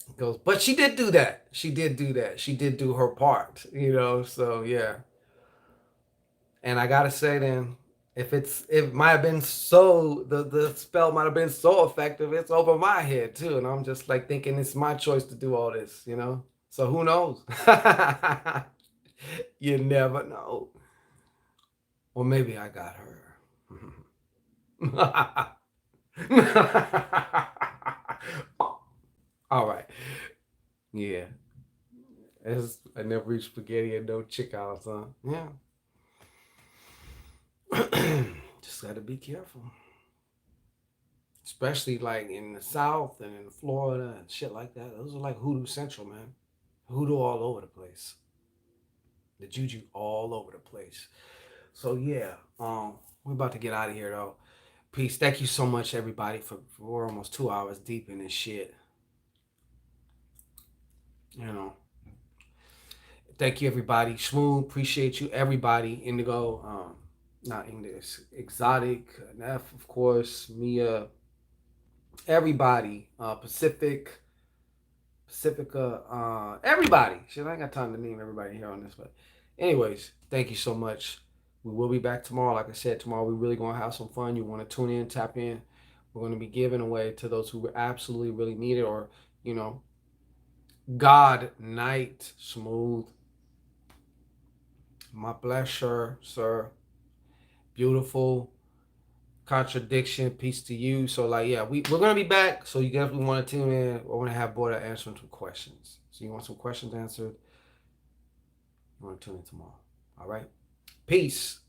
It goes, but she did do that. She did do that. She did do her part, you know? So, yeah. And I gotta say then, if it might have been so the spell might have been so effective, it's over my head too. And I'm just like thinking it's my choice to do all this, you know? So who knows? You never know. Or maybe I got her. All right. Yeah. I never eat spaghetti and no chick house, huh? Yeah. Just gotta be careful. Especially like in the South and in Florida and shit like that. Those are like hoodoo central, man. Hoodoo all over the place. The juju all over the place. So yeah, we're about to get out of here though. Peace. Thank you so much, everybody, for we're almost 2 hours deep in this shit. You know. Thank you, everybody. Shmoon, appreciate you, everybody. Indigo, not English, Exotic, Neff, of course, Mia, everybody, Pacifica, everybody. Shit, I ain't got time to name everybody here on this, but anyways, thank you so much. We will be back tomorrow. Like I said, tomorrow we're really gonna have some fun. You want to tune in, tap in. We're gonna be giving away to those who absolutely really need it, or you know, God Night Smooth. My pleasure, sir. Beautiful contradiction. Peace to you. So like, yeah, we're gonna be back. So you definitely want to tune in. We're gonna have Border answering some questions. So you want some questions answered? You want to tune in tomorrow. All right. Peace.